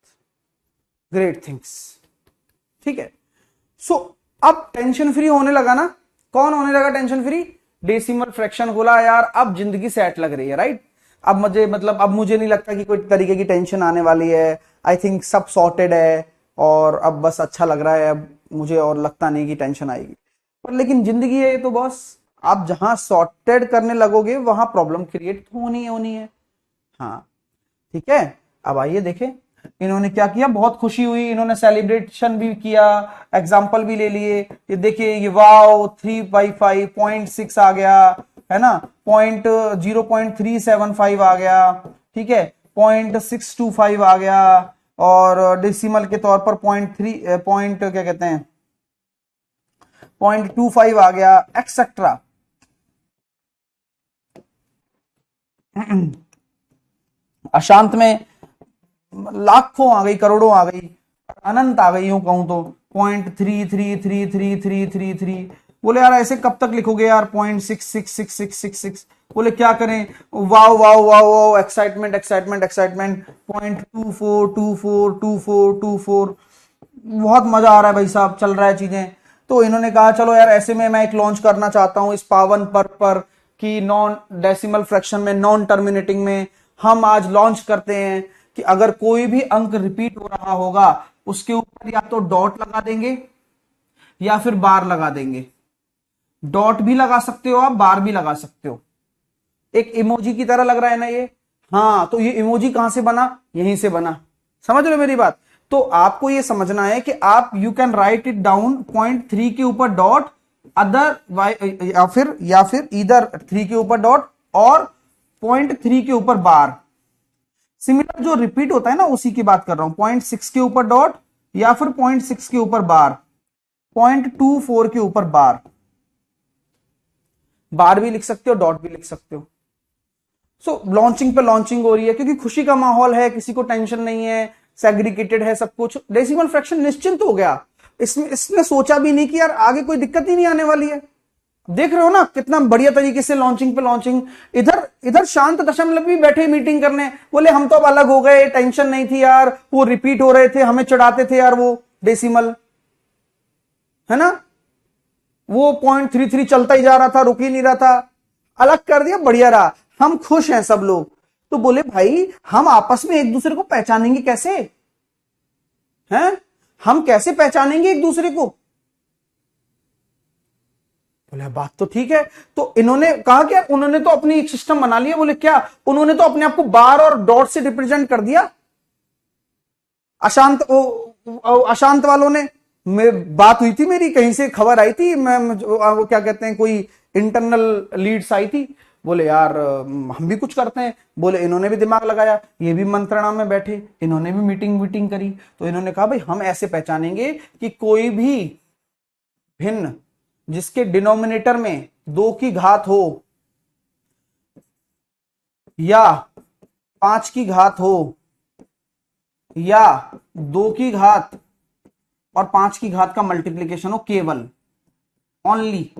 ग्रेट थिंग्स। ठीक है, सो अब टेंशन फ्री होने लगा ना। कौन होने लगा टेंशन फ्री? डेसिमल फ्रैक्शन बोला यार, अब जिंदगी सेट लग रही है, राइट। अब मुझे मतलब अब मुझे नहीं लगता कि कोई तरीके की टेंशन आने वाली है। आई थिंक सब सॉर्टेड है और अब बस अच्छा लग रहा है। अब मुझे और लगता नहीं कि टेंशन आएगी। पर लेकिन जिंदगी है तो बॉस, आप जहां सॉर्टेड करने लगोगे वहां प्रॉब्लम क्रिएट होनी है। हाँ, ठीक है। अब आइए देखें इन्होंने क्या किया। बहुत खुशी हुई, इन्होंने सेलिब्रेशन भी किया, एग्जाम्पल भी ले लिए। ये देखिए, ये वाओ 3/5 0.6 आ गया, है ना। 0.375 आ गया, ठीक है। 0.625 आ गया, और डेसिमल के तौर पर पॉइंट क्या कहते हैं 0.25 आ गया, एक्सेट्रा। अशांत में लाखों आ गई, करोड़ों आ गई, अनंत आ गई, यूं कहूं तो 0.33333333। बोले यार ऐसे कब तक लिखोगे यार, 0.666666। बोले क्या करें, wow wow wow wow, excitement excitement excitement, 0.24242424। बहुत मजा आ रहा है भाई साहब, चल रहा है चीजें। तो इन्होंने कहा चलो यार ऐसे में मैं एक लॉन्च करना चाहता हूं इस पावन पर्व पर, कि नॉन डेसिमल फ्रैक्शन में, नॉन टर्मिनेटिंग में हम आज लॉन्च करते हैं कि अगर कोई भी अंक रिपीट हो रहा होगा उसके ऊपर या तो डॉट लगा देंगे या फिर बार लगा देंगे। डॉट भी लगा सकते हो आप, बार भी लगा सकते हो। एक इमोजी की तरह लग रहा है ना ये। हाँ, तो ये इमोजी कहां से बना? यहीं से बना। समझ रहे हो मेरी बात? तो आपको ये समझना है कि आप you can write it down 0.3 के ऊपर डॉट, अदर या फिर इधर 3 के ऊपर डॉट और 0.3 के ऊपर बार। सिमिलर जो रिपीट होता है ना उसी की बात कर रहा हूं। 0.6 के ऊपर डॉट या फिर 0.6 के ऊपर बार, 0.24 के ऊपर बार। बार भी लिख सकते हो, डॉट भी लिख सकते हो। सो लॉन्चिंग पे लॉन्चिंग हो रही है क्योंकि खुशी का माहौल है, किसी को टेंशन नहीं है, सेग्रीगेटेड है सब कुछ। डेसिमल फ्रैक्शन निश्चिंत हो गया। इसने सोचा भी नहीं कि यार आगे कोई दिक्कत ही नहीं आने वाली है। देख रहे हो ना कितना बढ़िया तरीके से लॉन्चिंग पे लॉन्चिंग। इधर इधर शांत दशमलव भी बैठे मीटिंग करने, बोले हम तो अब अलग हो गए, टेंशन नहीं थी यार, वो रिपीट हो रहे थे, हमें चढ़ाते थे यार वो डेसिमल, है ना। वो 0.33 चलता ही जा रहा था, रुक ही नहीं रहा था। अलग कर दिया, बढ़िया रहा, हम खुश हैं सब लोग। तो बोले भाई हम आपस में एक दूसरे को पहचानेंगे कैसे? हैं, हम कैसे पहचानेंगे एक दूसरे को? बोले बात तो ठीक है। तो इन्होंने कहा क्या, उन्होंने तो अपनी एक सिस्टम बना लिया। बोले क्या? उन्होंने तो अपने आप को बार और डॉट से रिप्रेजेंट कर दिया। अशांत अशांत वालों ने, बात हुई थी मेरी, कहीं से खबर आई थी, मैं वो क्या कहते हैं, कोई इंटरनल लीड्स आई थी। बोले यार हम भी कुछ करते हैं। बोले इन्होंने भी दिमाग लगाया, ये भी मंत्रणा में बैठे, इन्होंने भी मीटिंग वीटिंग करी। तो इन्होंने कहा भाई हम ऐसे पहचानेंगे कि कोई भी भिन्न जिसके डिनोमिनेटर में 2 की घात हो या 5 की घात हो या 2 की घात और 5 की घात का मल्टीप्लीकेशन हो, केवल, ओनली।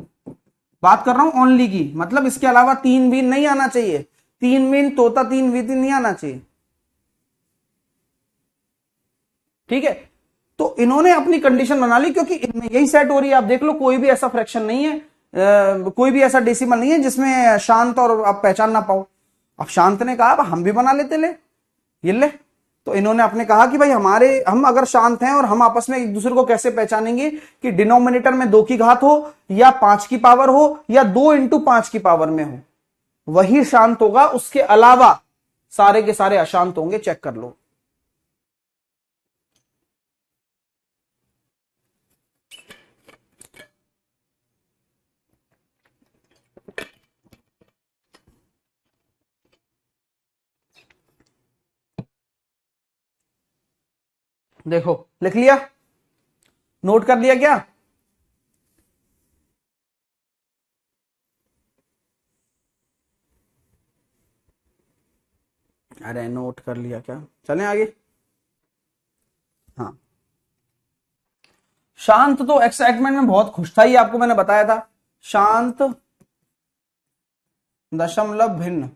बात कर रहा हूं ओनली की, मतलब इसके अलावा 3 भी नहीं आना चाहिए। 3 मीन तोता 3 भी नहीं आना चाहिए। ठीक है, तो इन्होंने अपनी कंडीशन बना ली क्योंकि इनमें यही सेट हो रही है। आप देख लो कोई भी ऐसा फ्रैक्शन नहीं है, कोई भी ऐसा डेसिमल नहीं है जिसमें शांत और आप पहचान ना पाओ। अब शांत ने कहा अब हम भी बना लेते, ले ये ले। तो इन्होंने अपने कहा कि भाई हम अगर शांत हैं और हम आपस में एक दूसरे को कैसे पहचानेंगे कि डिनोमिनेटर में 2 की घात हो या 5 की पावर हो या 2 × 5 की पावर में हो, वही शांत होगा। उसके अलावा सारे के सारे अशांत होंगे, चेक कर लो। देखो लिख लिया, नोट कर लिया क्या? अरे नोट कर लिया क्या? चलें आगे। हाँ, शांत तो एक्साइटमेंट में बहुत खुश था, ये आपको मैंने बताया था। शांत दशमलव भिन्न,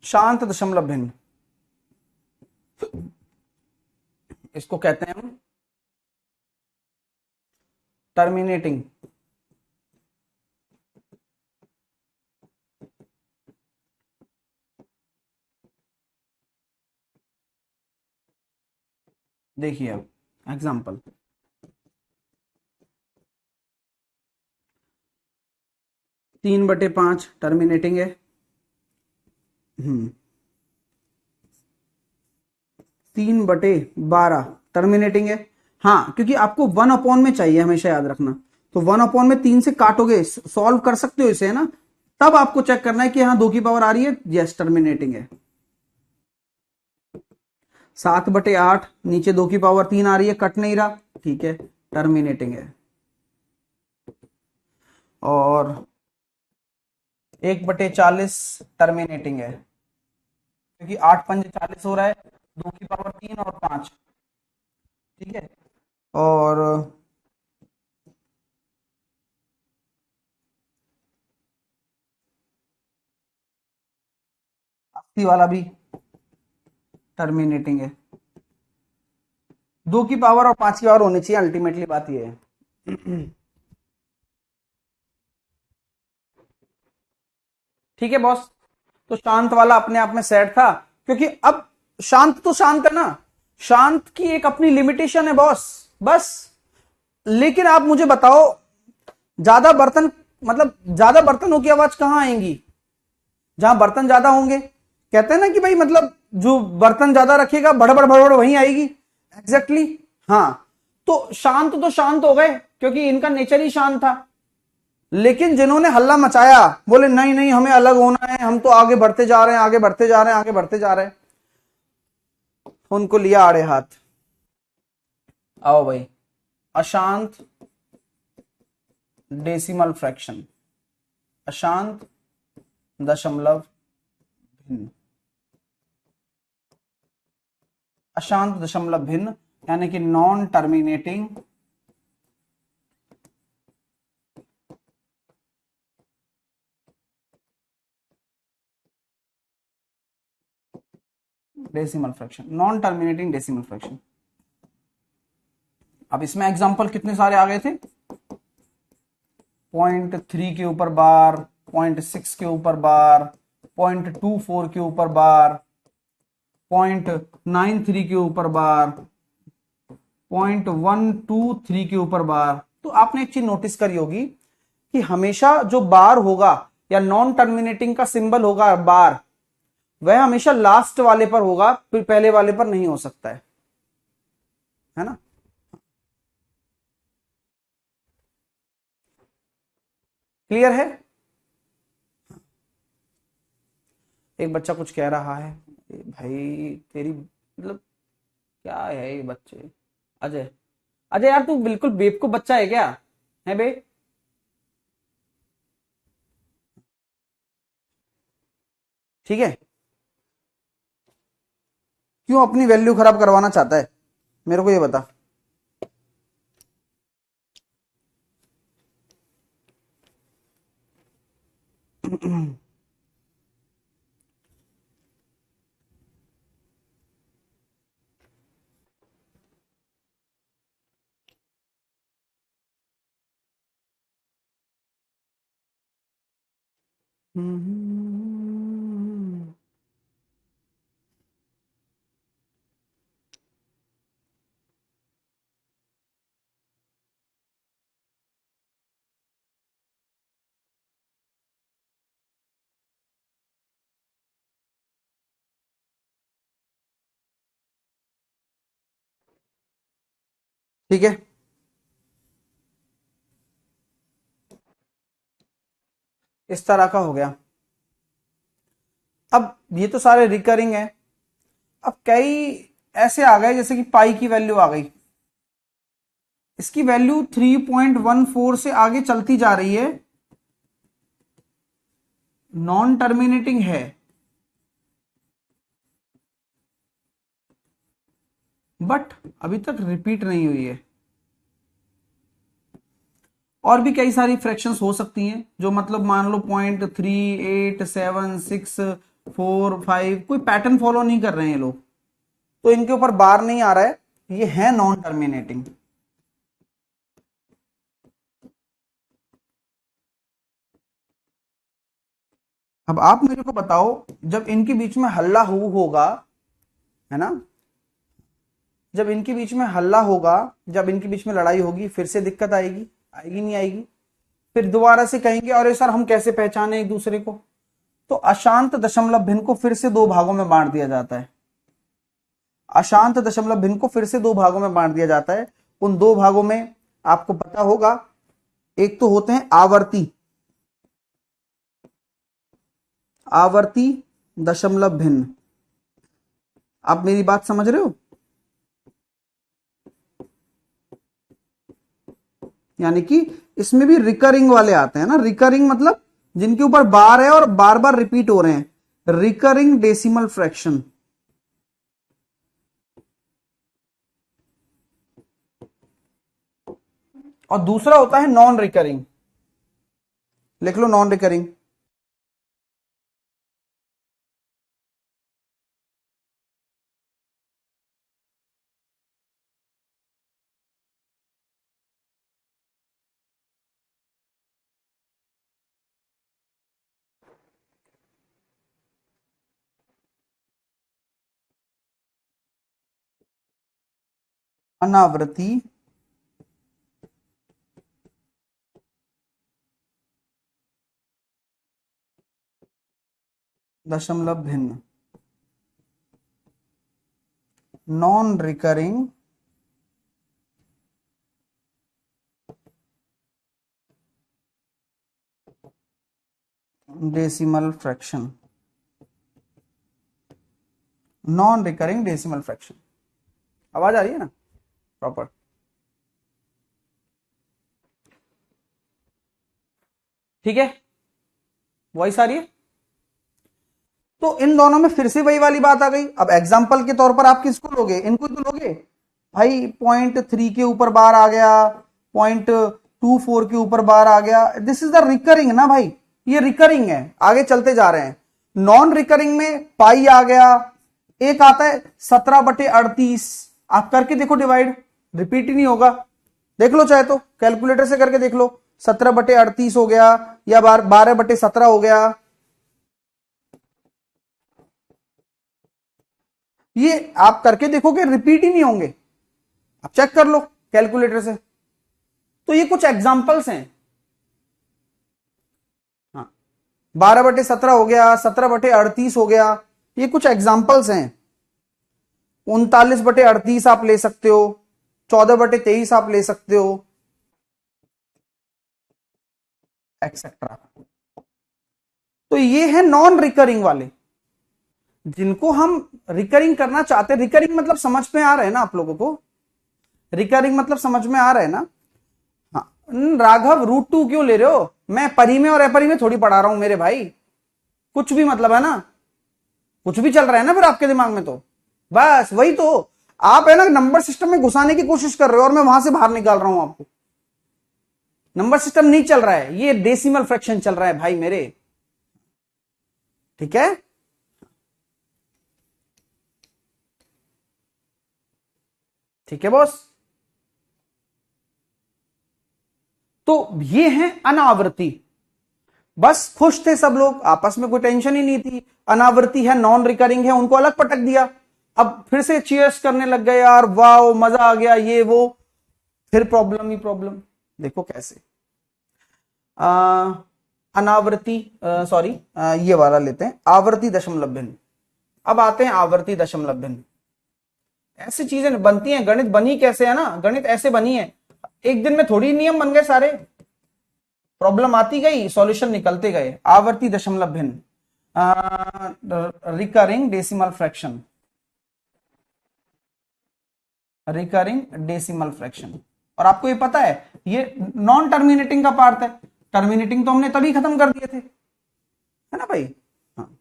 शांत दशमलव भिन्न, इसको कहते हैं हम टर्मिनेटिंग। देखिए अब एग्जाम्पल, 3/5 टर्मिनेटिंग है। 3/12 टर्मिनेटिंग है। हाँ, क्योंकि आपको 1 अपॉन में चाहिए, हमेशा याद रखना। तो 1 अपॉन में 3 से काटोगे, सॉल्व कर सकते हो इसे, है ना। तब आपको चेक करना है कि हाँ 2 की पावर आ रही है, यस टर्मिनेटिंग है। 7/8 नीचे 2 की पावर 3 आ रही है, कट नहीं रहा, ठीक है, टर्मिनेटिंग है। और 1/40 टर्मिनेटिंग है, क्योंकि 8×5 = 40 हो रहा है, 2 की पावर 3 और 5, ठीक है। और 80 वाला भी टर्मिनेटिंग है। 2 की पावर और 5 की पावर होनी चाहिए, अल्टीमेटली बात यह है। ठीक है बॉस। तो शांत वाला अपने आप में सेट था, क्योंकि अब शांत तो शांत है ना, शांत की एक अपनी लिमिटेशन है बॉस, बस। लेकिन आप मुझे बताओ, ज्यादा बर्तन, मतलब ज्यादा बर्तनों की आवाज कहां आएंगी? जहां बर्तन ज्यादा होंगे। कहते हैं ना कि भाई, मतलब जो बर्तन ज्यादा रखेगा बड़बड़ बड़बड़ वहीं आएगी। एग्जैक्टली exactly, हाँ। तो शांत हो गए, क्योंकि इनका नेचर ही शांत था। लेकिन जिन्होंने हल्ला मचाया, बोले नहीं नहीं हमें अलग होना है, हम तो आगे बढ़ते जा रहे हैं, आगे बढ़ते जा रहे हैं, आगे बढ़ते जा रहे हैं, उनको लिया आड़े हाथ। आओ भाई, अशांत डेसिमल फ्रैक्शन, अशांत दशमलव भिन्न, अशांत दशमलव भिन्न, यानी कि non terminating decimal fraction, non terminating decimal fraction. अब इसमें एग्जांपल कितने सारे आ गए थे? 0.3 के ऊपर बार, 0.6 के ऊपर बार, 0.24 के ऊपर बार, 0.93 के ऊपर बार, 0.123 के ऊपर बार। तो आपने एक चीज नोटिस करी होगी कि हमेशा जो बार होगा या नॉन टर्मिनेटिंग का सिंबल होगा बार, वह हमेशा लास्ट वाले पर होगा, फिर पहले वाले पर नहीं हो सकता है ना। क्लियर है? एक बच्चा कुछ कह रहा है, भाई तेरी मतलब क्या है ये बच्चे। अजय, अजय यार तू बिल्कुल बेवकूफ बच्चा है क्या? है बे? ठीक है, क्यों अपनी वैल्यू खराब करवाना चाहता है, मेरे को ये बता। ठीक है, इस तरह का हो गया। अब ये तो सारे रिकरिंग है। अब कई ऐसे आ गए जैसे कि पाई की वैल्यू आ गई, इसकी वैल्यू 3.14 से आगे चलती जा रही है, नॉन टर्मिनेटिंग है, बट अभी तक रिपीट नहीं हुई है। और भी कई सारी फ्रैक्शंस हो सकती हैं जो मतलब मान लो 0.3, 8, 7, 6, 4, 5, कोई पैटर्न फॉलो नहीं कर रहे हैं ये लोग, तो इनके ऊपर बार नहीं आ रहा है, ये है नॉन टर्मिनेटिंग। अब आप मेरे को बताओ, जब इनके बीच में हल्ला होगा, है ना, जब इनके बीच में हल्ला होगा, जब इनके बीच में लड़ाई होगी, फिर से दिक्कत आएगी, आएगी नहीं आएगी? फिर दोबारा से कहेंगे अरे सर हम कैसे पहचाने एक दूसरे को? तो अशांत दशमलव भिन्न को फिर से दो भागों में बांट दिया जाता है। अशांत दशमलव भिन्न को फिर से दो भागों में बांट दिया जाता है। उन दो भागों में आपको पता होगा, एक तो होते हैं आवर्ती, आवर्ती दशमलव भिन्न। आप मेरी बात समझ रहे हो? यानी कि इसमें भी रिकरिंग वाले आते हैं ना, रिकरिंग मतलब जिनके ऊपर बार है और बार बार रिपीट हो रहे हैं, रिकरिंग डेसिमल फ्रैक्शन। और दूसरा होता है नॉन रिकरिंग, लिख लो नॉन रिकरिंग। अनावृति दशमलव भिन्न, non recurring decimal fraction, non recurring decimal fraction. आवाज आ रही है ना प्रॉपर? ठीक है, वॉइस आ रही है? तो इन दोनों में फिर से वही वाली बात आ गई। अब एग्जाम्पल के तौर पर आप किसको लोगे? इनको तो लोगे भाई। 0.3 के ऊपर बार आ गया, 0.24 के ऊपर बार आ गया, दिस इज द रिकरिंग ना भाई, ये रिकरिंग है, आगे चलते जा रहे हैं। नॉन रिकरिंग में पाई आ गया, एक आता है 17/38, आप करके देखो डिवाइड, रिपीट ही नहीं होगा। देख लो चाहे तो कैलकुलेटर से करके देख लो, 17/38 हो गया या 12/17 हो गया, ये आप करके देखोगे रिपीट ही नहीं होंगे, आप चेक कर लो कैलकुलेटर से। तो ये कुछ एग्जांपल्स हैं। हाँ, 12/17 हो गया, 17/38 हो गया, ये कुछ एग्जांपल्स हैं। 39/38 आप ले सकते हो, 14/23 आप ले सकते हो, एक्सेट्रा। तो ये है नॉन रिकरिंग वाले, जिनको हम रिकरिंग करना चाहते हैं। रिकरिंग मतलब समझ में आ रहा है ना आप लोगों को? रिकरिंग मतलब समझ में आ रहा है ना? हाँ, राघव √2 क्यों ले रहे हो? मैं परी में और अपरी में थोड़ी पढ़ा रहा हूं मेरे भाई, कुछ भी मतलब है ना, कुछ भी चल रहा है ना फिर आपके दिमाग में। तो बस वही तो, आप है ना नंबर सिस्टम में घुसाने की कोशिश कर रहे हो और मैं वहां से बाहर निकाल रहा हूं आपको। नंबर सिस्टम नहीं चल रहा है, ये डेसिमल फ्रैक्शन चल रहा है भाई मेरे, ठीक है? ठीक है बॉस। तो ये है अनावृत्ति। बस खुश थे सब लोग, आपस में कोई टेंशन ही नहीं थी। अनावृत्ति है, नॉन रिकरिंग है, उनको अलग पटक दिया। अब फिर से चीयर्स करने लग गए, यार वाओ मजा आ गया, ये वो। फिर प्रॉब्लम ही प्रॉब्लम। देखो कैसे, अनावृत्ति, सॉरी, ये वाला लेते हैं, आवर्ती दशमलव भिन्न। अब आते हैं आवर्ती दशमलव भिन्न। ऐसी चीजें बनती हैं, गणित बनी कैसे है ना, गणित ऐसे बनी है, एक दिन में थोड़ी नियम बन गए सारे, प्रॉब्लम आती गई, सॉल्यूशन निकलते गए। आवर्ती दशमलव भिन्न, recurring decimal fraction. Recurring decimal fraction. और आपको ये पता है ये नॉन टर्मिनेटिंग का पार्ट है, टर्मिनेटिंग तो हमने तभी खत्म कर दिए थे, है ना भाई। हाँ,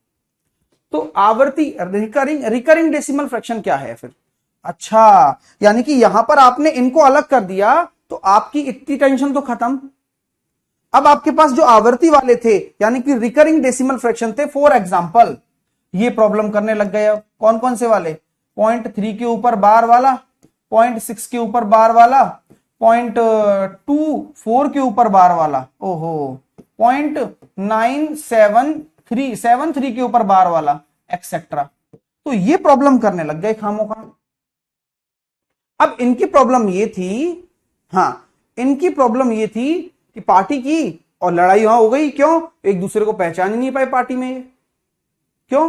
तो आवर्ती रिकरिंग डेसिमल फ्रैक्शन क्या है फिर? अच्छा, यानी कि यहां पर आपने इनको अलग कर दिया तो आपकी इतनी टेंशन तो खत्म। अब आपके पास जो आवर्ती वाले थे यानी कि रिकरिंग डेसिमल फ्रैक्शन थे, फॉर एग्जांपल ये प्रॉब्लम करने लग गए। अब कौन कौन से वाले? 0.3 के ऊपर बार वाला, 0.6 के ऊपर बार वाला, 0.24 के ऊपर बार वाला, ओहो 0.973 के ऊपर बार वाला, एक्सेट्रा। तो ये प्रॉब्लम करने लग गए खामोखा। अब इनकी प्रॉब्लम ये थी, हाँ इनकी प्रॉब्लम ये थी कि पार्टी की और लड़ाई वहां हो गई। क्यों? एक दूसरे को पहचान ही नहीं पाए पार्टी में। क्यों?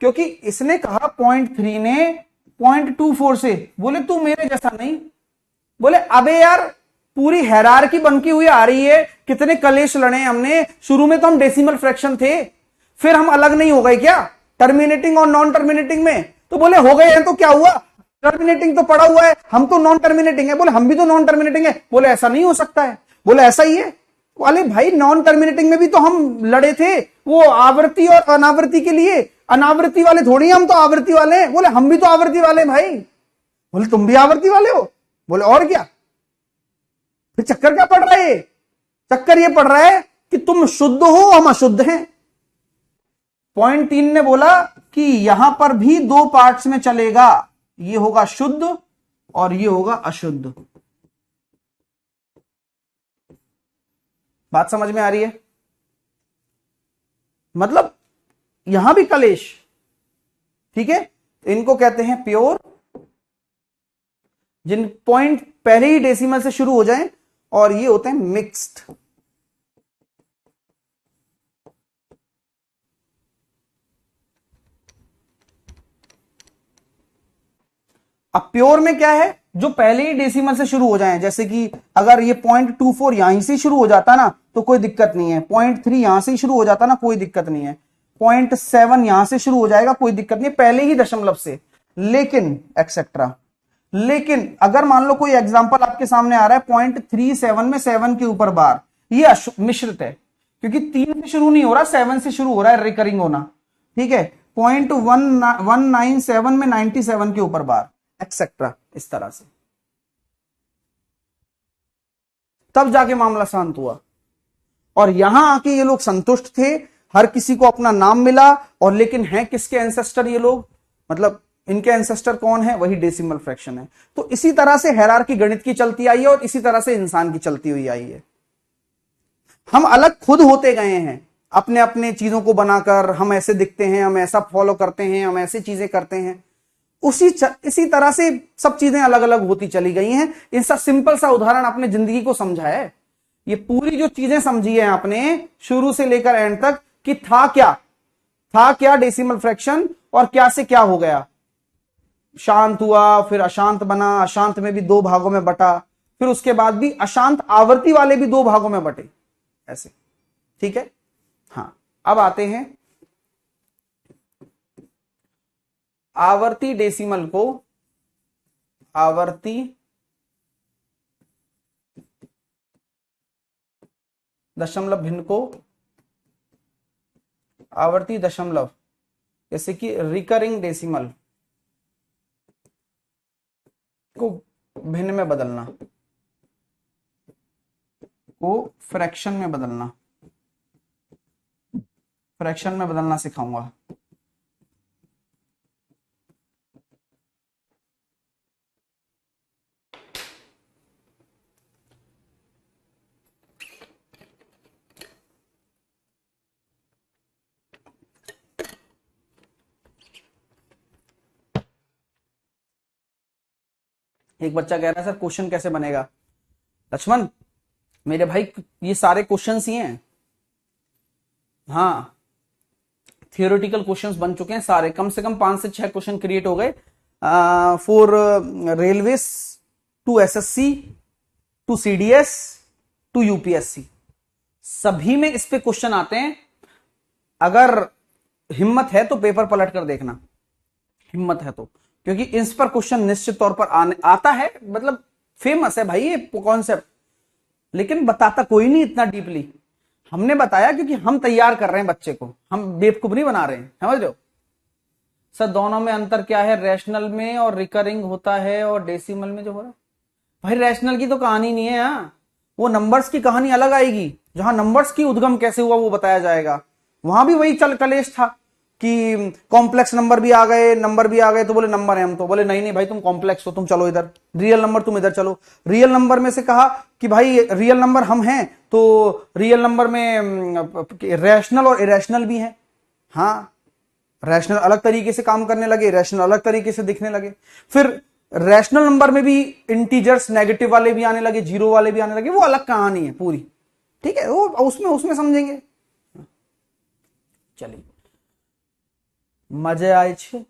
क्योंकि इसने कहा 0.3 ने 0.24 से, बोले तू मेरे जैसा नहीं। बोले अबे यार पूरी हैरारकी बनकी हुई आ रही है, कितने कलेश लड़े हमने, शुरू में तो हम डेसिमल फ्रैक्शन थे, फिर हम अलग नहीं हो गए क्या टर्मिनेटिंग और नॉन टर्मिनेटिंग में? तो बोले हो गए हैं तो क्या हुआ, टर्मिनेटिंग तो पड़ा हुआ है, हम तो नॉन टर्मिनेटिंग है। बोले हम भी तो नॉन टर्मिनेटिंग है। बोले ऐसा नहीं हो सकता है। बोले ऐसा ही है। वाले भाई नॉन टर्मिनेटिंग में भी तो हम लड़े थे, वो आवर्ती और अनावर्ती के लिए, अनावर्ती वाले थोड़ी हम तो आवर्ती वाले हैं। बोले हम भी तो आवर्ती वाले भाई। बोले तुम भी आवर्ती वाले हो। बोले और क्या। फिर चक्कर क्या पड़ रहा है? चक्कर ये पड़ रहा है कि तुम शुद्ध हो, हम अशुद्ध हैं। 0.3 ने बोला कि यहां पर भी दो पार्ट्स में चलेगा, ये होगा शुद्ध और ये होगा अशुद्ध। बात समझ में आ रही है? मतलब यहां भी कलेश, ठीक है। इनको कहते हैं प्योर, जिन पॉइंट पहले ही डेसिमल से शुरू हो जाएं, और ये होते हैं मिक्स्ड। अब प्योर में क्या है, जो पहले ही डेसिमल से शुरू हो जाएं, जैसे कि अगर ये 0.24 यहीं से शुरू हो जाता ना तो कोई दिक्कत नहीं है, 0.3 यहां से शुरू हो जाता ना कोई दिक्कत नहीं है, 0.7 यहां से शुरू हो जाएगा कोई दिक्कत नहीं, पहले ही दशमलव से, लेकिन एक्सेट्रा। लेकिन अगर मान लो कोई एग्जांपल आपके सामने आ रहा है 0.37 में 7 के ऊपर बार, ये मिश्रित है क्योंकि 3 से शुरू नहीं हो रहा, 7 से शुरू हो रहा है रिकरिंग होना, ठीक है। 0.197 में 97 के ऊपर बार, एक्सेट्रा, इस तरह से, तब जाके मामला शांत हुआ। और यहां आके ये लोग संतुष्ट थे, हर किसी को अपना नाम मिला, और लेकिन हैं किसके एंसेस्टर ये लोग, मतलब इनके एंसेस्टर कौन है, वही डेसिमल फ्रैक्शन है। तो इसी तरह से हायरार्की गणित की चलती आई है और इसी तरह से इंसान की चलती हुई आई है। हम अलग खुद होते गए हैं, अपने अपने चीजों को बनाकर, हम ऐसे दिखते हैं, हम ऐसा फॉलो करते हैं, हम ऐसी चीजें करते हैं, इसी तरह से सब चीजें अलग अलग होती चली गई हैं। इसका सिंपल सा उदाहरण अपने जिंदगी को समझा है। ये पूरी जो चीजें समझी है आपने शुरू से लेकर एंड तक, कि था क्या डेसिमल फ्रैक्शन, और क्या से क्या हो गया, शांत हुआ, फिर अशांत बना, अशांत में भी दो भागों में बटा, फिर उसके बाद भी अशांत आवर्ती वाले भी दो भागों में बटे, ऐसे, ठीक है। हाँ, अब आते हैं आवर्ती डेसिमल को, आवर्ती दशमलव भिन्न को, आवर्ती दशमलव, जैसे कि रिकरिंग डेसिमल को भिन्न में बदलना, को फ्रैक्शन में बदलना, फ्रैक्शन में बदलना सिखाऊंगा। एक बच्चा कह रहा है सर क्वेश्चन कैसे बनेगा। लक्ष्मण मेरे भाई, ये सारे क्वेश्चंस ही हैं, हाँ थियोरेटिकल क्वेश्चंस बन चुके हैं सारे, कम से कम 5 से 6 क्वेश्चन क्रिएट हो गए for railways, to SSC, to CDS, to UPSC, सभी में इस पे क्वेश्चन आते हैं। अगर हिम्मत है तो पेपर पलट कर देखना, हिम्मत है तो क्योंकि इस पर क्वेश्चन निश्चित तौर पर आने आता है, मतलब फेमस है भाई ये कॉन्सेप्ट, लेकिन बताता कोई नहीं इतना डीपली। हमने बताया क्योंकि हम तैयार कर रहे हैं बच्चे को, हम बेवकूफ नहीं बना रहे हैं, समझ रहे हो। सर दोनों में अंतर क्या है, रैशनल में और रिकरिंग होता है और डेसिमल में जो हो रहा है। भाई रैशनल की तो कहानी नहीं है यहाँ, वो नंबर्स की कहानी अलग आएगी, जहां नंबर्स की उद्गम कैसे हुआ वो बताया जाएगा। वहां भी वही चल कलेश था कि कॉम्प्लेक्स नंबर भी आ गए, नंबर भी आ गए, तो बोले नंबर है हम, तो बोले नहीं नहीं भाई तुम कॉम्प्लेक्स हो, तुम चलो इधर, रियल नंबर तुम इधर चलो। रियल नंबर में से कहा कि भाई रियल नंबर हम हैं, तो रियल नंबर में रैशनल और इरेशनल भी है। हाँ, रैशनल अलग तरीके से काम करने लगे, रैशनल अलग तरीके से दिखने लगे। फिर रैशनल नंबर में भी इंटीजर्स नेगेटिव वाले भी आने लगे, जीरो वाले भी आने लगे, वो अलग कहानी है पूरी, ठीक है, वो उसमें उसमें समझेंगे। चलिए, मजे आए छे।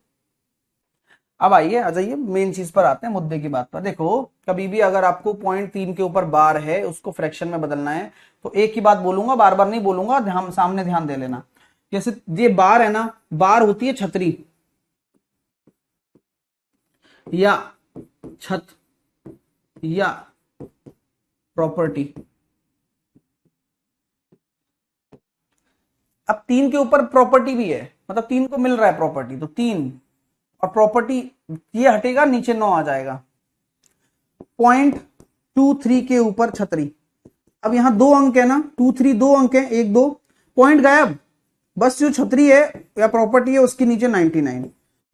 अब आइए, आ जाइए मेन चीज पर आते हैं, मुद्दे की बात पर। देखो, कभी भी अगर आपको पॉइंट 3 के ऊपर बार है, उसको फ्रैक्शन में बदलना है, तो एक ही बात बोलूंगा, बार बार नहीं बोलूंगा, ध्यान सामने ध्यान दे लेना। जैसे ये बार है ना, बार होती है छतरी या छत या प्रॉपर्टी। अब 3 के ऊपर प्रॉपर्टी भी है, मतलब 3 को मिल रहा है प्रॉपर्टी, तो 3 और प्रॉपर्टी, ये हटेगा, नीचे 9 आ जाएगा। 0.23 के ऊपर छतरी। अब यहां 2 अंक है ना, 2 3 2 अंक है, 1 2, पॉइंट गायब, बस जो छतरी है या प्रॉपर्टी है उसके नीचे 99।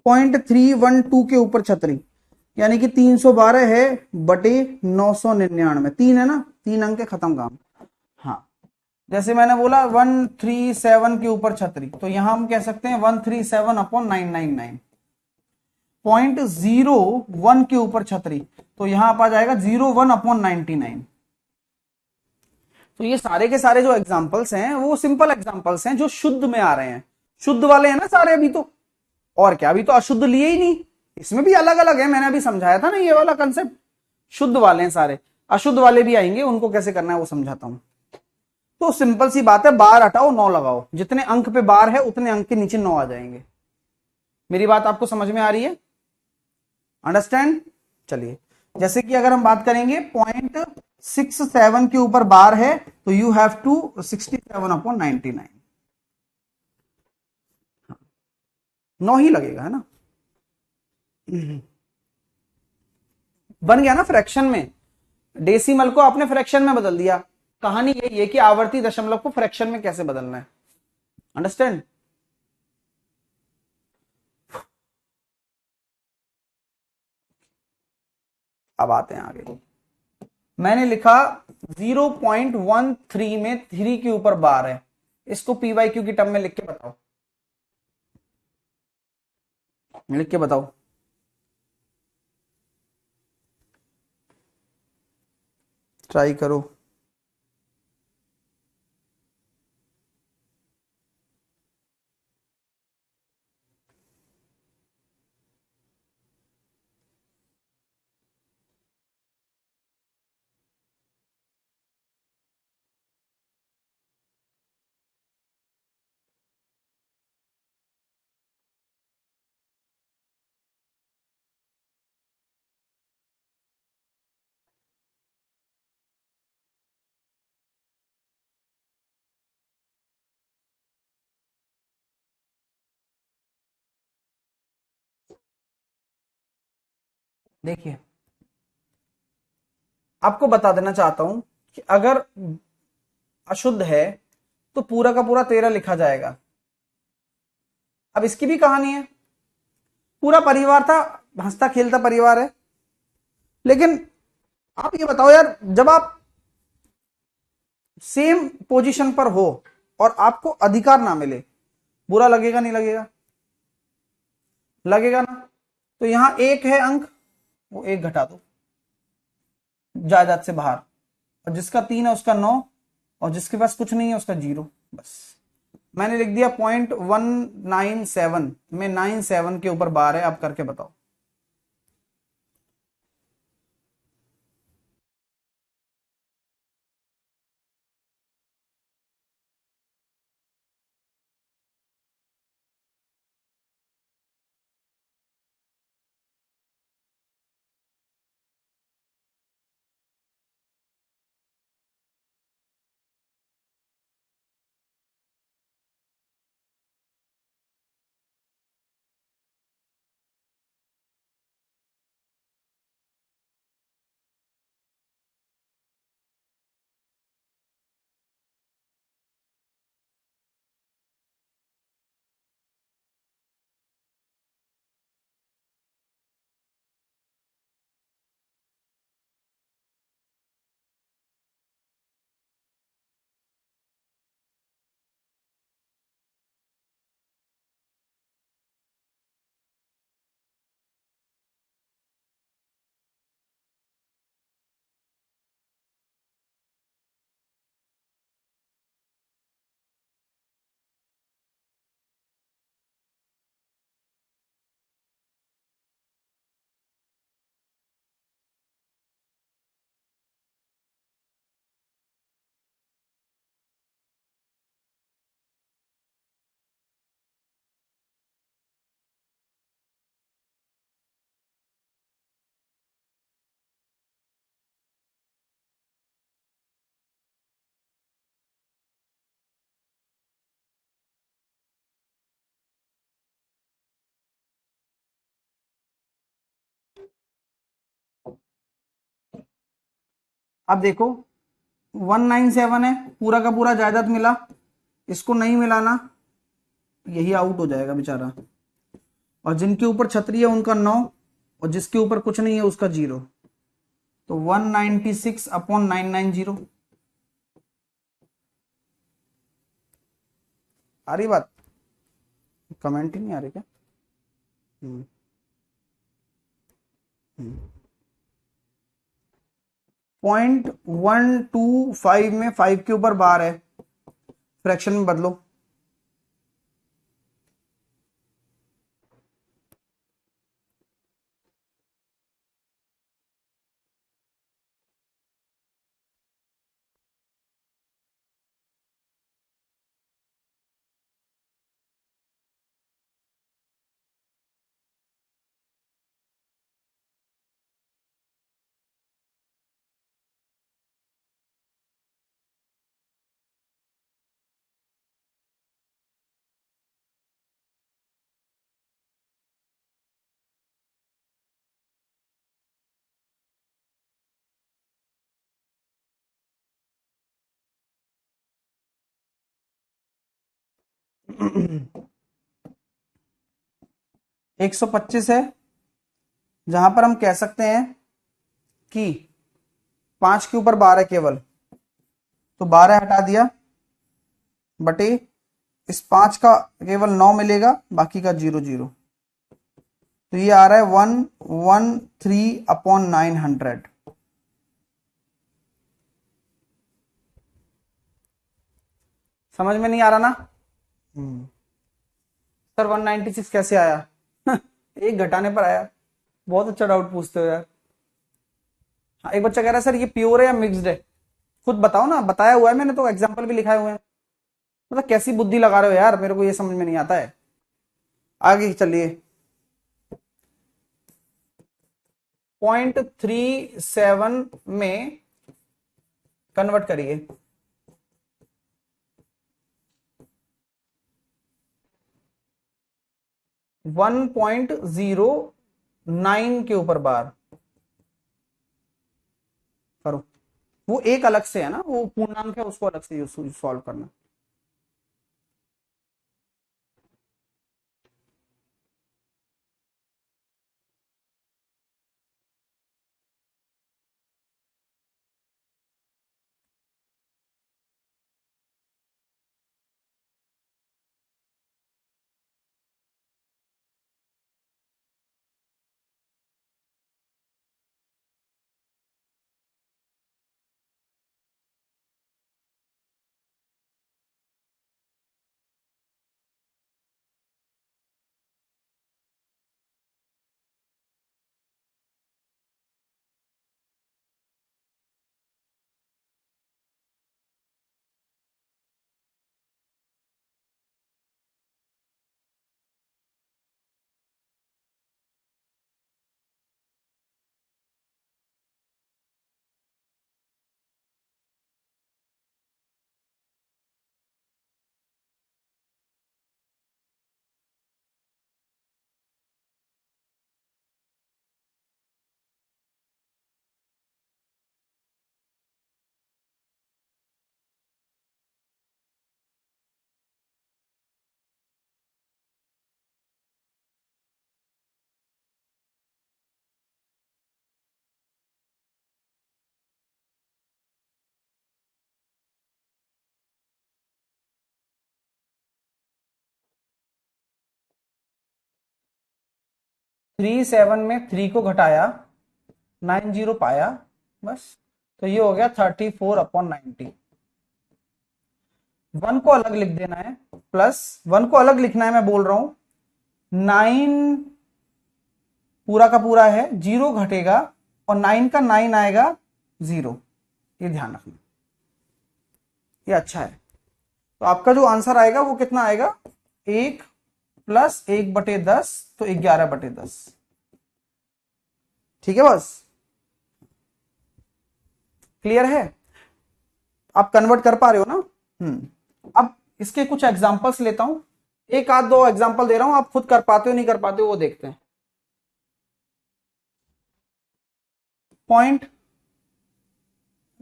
0.312 के ऊपर छतरी, यानी कि 312 है बटे 999, 3 है ना, 3 अंक है, खत्म काम। हाँ, जैसे मैंने बोला 137 के ऊपर छतरी, तो यहां हम कह सकते हैं 137/999। 0.01 के ऊपर छतरी, तो यहां आप आ जाएगा 01/99। तो ये सारे के सारे जो एग्जाम्पल्स हैं वो सिंपल एग्जाम्पल्स हैं जो शुद्ध में आ रहे हैं। शुद्ध वाले हैं ना सारे अभी तो, और क्या, अभी तो अशुद्ध लिए ही नहीं, इसमें भी अलग अलग है, मैंने अभी समझाया था ना ये वाला कंसेप्ट। शुद्ध वाले हैं सारे, अशुद्ध वाले भी आएंगे, उनको कैसे करना है वो समझाता हूं। तो सिंपल सी बात है, बार हटाओ 9 लगाओ, जितने अंक पे बार है उतने अंक के नीचे 9 आ जाएंगे। मेरी बात आपको समझ में आ रही है, अंडरस्टैंड। चलिए, जैसे कि अगर हम बात करेंगे 0.67 के ऊपर बार है, तो यू हैव टू 67/99, 9 ही लगेगा, है ना। बन गया ना फ्रैक्शन में, डेसिमल को आपने फ्रैक्शन में बदल दिया। कहानी यही है कि आवर्ती दशमलव को फ्रैक्शन में कैसे बदलना है, अंडरस्टैंड। अब आते हैं आगे। मैंने लिखा 0.13 में 3 के ऊपर बार है, इसको पी वाई क्यू की टर्म में लिख के बताओ, लिख के बताओ। ट्राई करो। देखिए, आपको बता देना चाहता हूं कि अगर अशुद्ध है तो पूरा का पूरा 13 लिखा जाएगा। अब इसकी भी कहानी है, पूरा परिवार था, हंसता खेलता परिवार है, लेकिन आप ये बताओ यार, जब आप सेम पोजीशन पर हो और आपको अधिकार ना मिले, बुरा लगेगा नहीं लगेगा, लगेगा ना। तो यहां एक है अंक, वो एक घटा दो जायदाद से बाहर, और जिसका 3 है उसका 9, और जिसके पास कुछ नहीं है उसका 0, बस। मैंने लिख दिया 0.197 में 97 के ऊपर बार है, आप करके बताओ। अब देखो 197 है, पूरा का पूरा जायदाद मिला, इसको नहीं मिलाना, यही आउट हो जाएगा बेचारा। और जिनके ऊपर छतरी है उनका 9, और जिसके ऊपर कुछ नहीं है उसका 0। तो 196/990। आ रही बात? कमेंट ही नहीं आ रही क्या? हम्म 0.125 में 5 के ऊपर बार है, फ्रैक्शन में बदलो। एक 125 है, जहां पर हम कह सकते हैं कि 5 के ऊपर 12 केवल, तो 12 हटा दिया बटे इस 5 का केवल 9 मिलेगा, बाकी का 0 0। तो ये आ रहा है 113/900। समझ में नहीं आ रहा ना? सर 196 कैसे आया? एक घटाने पर आया। बहुत अच्छा डाउट पूछते हो यार। हाँ, एक बच्चा कह रहा है सर ये प्योर है या मिक्स्ड है? खुद बताओ ना, बताया हुआ है मैंने तो, एग्जाम्पल भी लिखाए हुए हैं। मतलब कैसी बुद्धि लगा रहे हो यार, मेरे को ये समझ में नहीं आता है। आगे चलिए, 0.37 में कन्वर्ट करिए। 1.09 के ऊपर बार करो। वो एक अलग से है ना, वो पूर्णांक है, उसको अलग से सॉल्व करना। थ्री सेवन में 3 को घटाया, 90 पाया, बस। तो ये हो गया 34/90। 1 को अलग लिख देना है, प्लस 1 को अलग लिखना है, मैं बोल रहा हूं 9 पूरा का पूरा है, 0 घटेगा और 9 का 9 आएगा 0। ये ध्यान रखना, ये अच्छा है। तो आपका जो आंसर आएगा वो कितना आएगा? 1 प्लस 1/10, तो 11/10। ठीक है, बस क्लियर है? आप कन्वर्ट कर पा रहे हो ना? अब इसके कुछ एग्जांपल्स लेता हूं, एक आध दो एग्जांपल दे रहा हूं, आप खुद कर पाते हो नहीं कर पाते हो वो देखते हैं।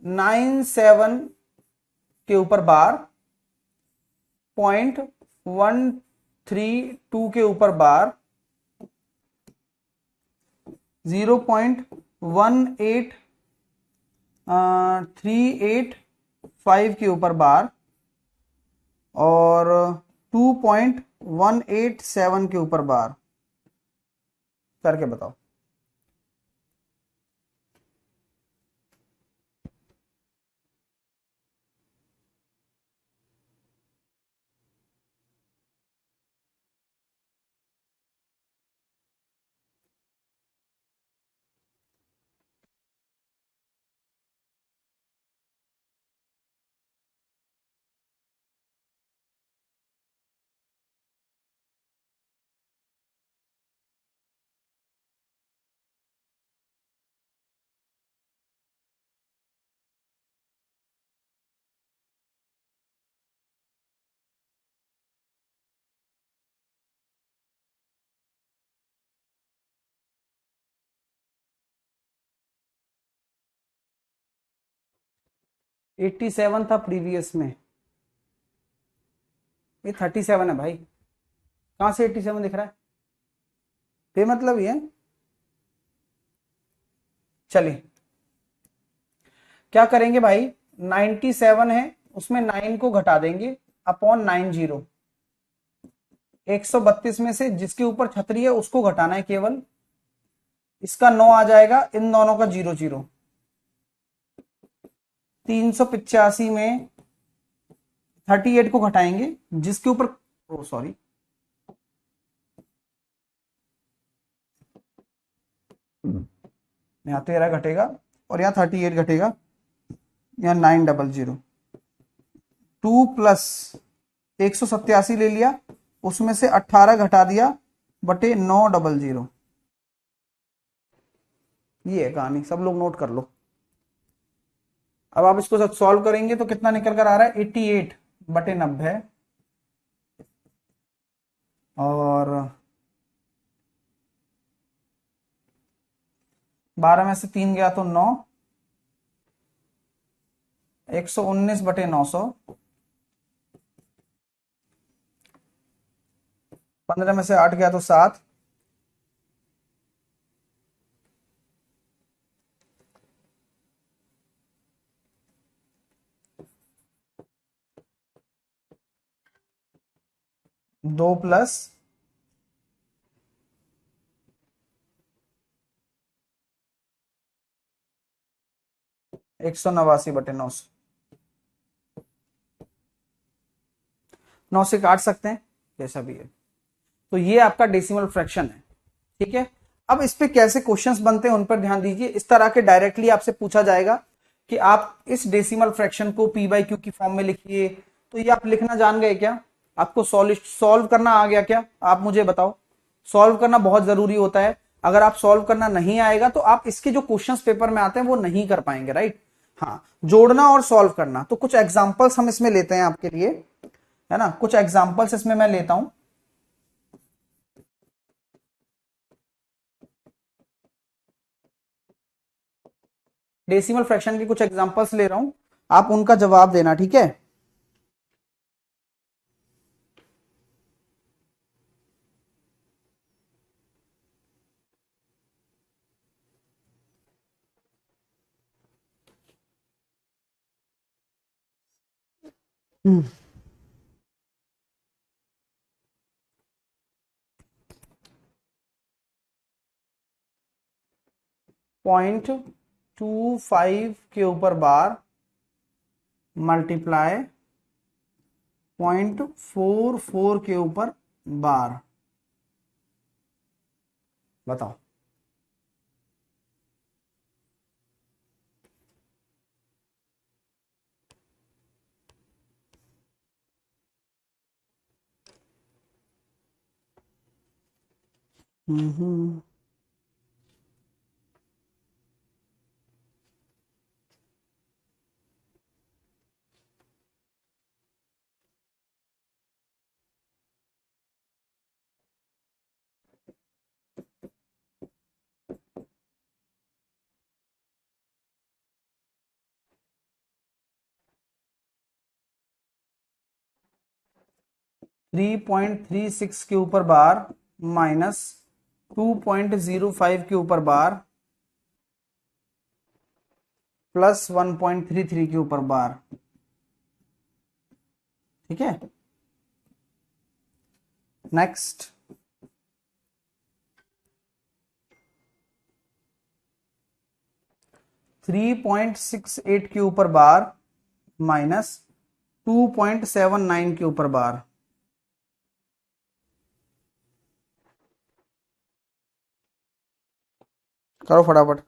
97 के ऊपर बार, 0.132 के ऊपर बार, 0.385 के ऊपर बार और 2.187 के ऊपर बार। करके बताओ। एट्टी सेवन था प्रीवियस में, ये 37 है भाई। कहां से 87 दिख रहा है? बेमतलब ही है। चलिए क्या करेंगे भाई, 97 है उसमें 9 को घटा देंगे अपॉन 90। 132 में से जिसके ऊपर छतरी है उसको घटाना है केवल, इसका 9 आ जाएगा, इन दोनों का 0 0। 385 में 38 को घटाएंगे जिसके ऊपर, ओ सॉरी, यहाँ 13 घटेगा और यहाँ 38 घटेगा, यहाँ 900। 2 प्लस 187 ले लिया, उसमें से 18 घटा दिया बटे 900। ये है कहानी, सब लोग नोट कर लो। अब आप इसको जब सॉल्व करेंगे तो कितना निकल कर आ रहा है, 88 बटे 90 और 12 में से 3 गया तो 9, 119 बटे 900, 15 में से 8 गया तो 7, दो प्लस 189 बटे 900। 9 से काट सकते हैं, जैसा भी है। तो ये आपका डेसिमल फ्रैक्शन है, ठीक है। अब इस पे कैसे क्वेश्चंस बनते हैं उन पर ध्यान दीजिए। इस तरह के डायरेक्टली आपसे पूछा जाएगा कि आप इस डेसिमल फ्रैक्शन को पी बाई क्यू की फॉर्म में लिखिए, तो ये आप लिखना जान गए क्या? आपको सॉल्व करना आ गया क्या? आप मुझे बताओ। सॉल्व करना बहुत जरूरी होता है, अगर आप सॉल्व करना नहीं आएगा तो आप इसके जो क्वेश्चंस पेपर में आते हैं वो नहीं कर पाएंगे, राइट। हाँ, जोड़ना और सॉल्व करना, तो कुछ एग्जांपल्स हम इसमें लेते हैं आपके लिए, है ना। कुछ एग्जांपल्स इसमें मैं लेता हूं। डेसिमल फ्रैक्शन के कुछ एग्जांपल्स ले रहा हूं, आप उनका जवाब देना, ठीक है। हम्म। 0.25 के ऊपर बार मल्टीप्लाई 0.44 के ऊपर बार, बताओ। हम्म। 3.36 के ऊपर बार माइनस 2.05 के ऊपर बार प्लस 1.33 के ऊपर बार। ठीक है, नेक्स्ट 3.68 के ऊपर बार माइनस 2.79 के ऊपर बार। करो फटाफट,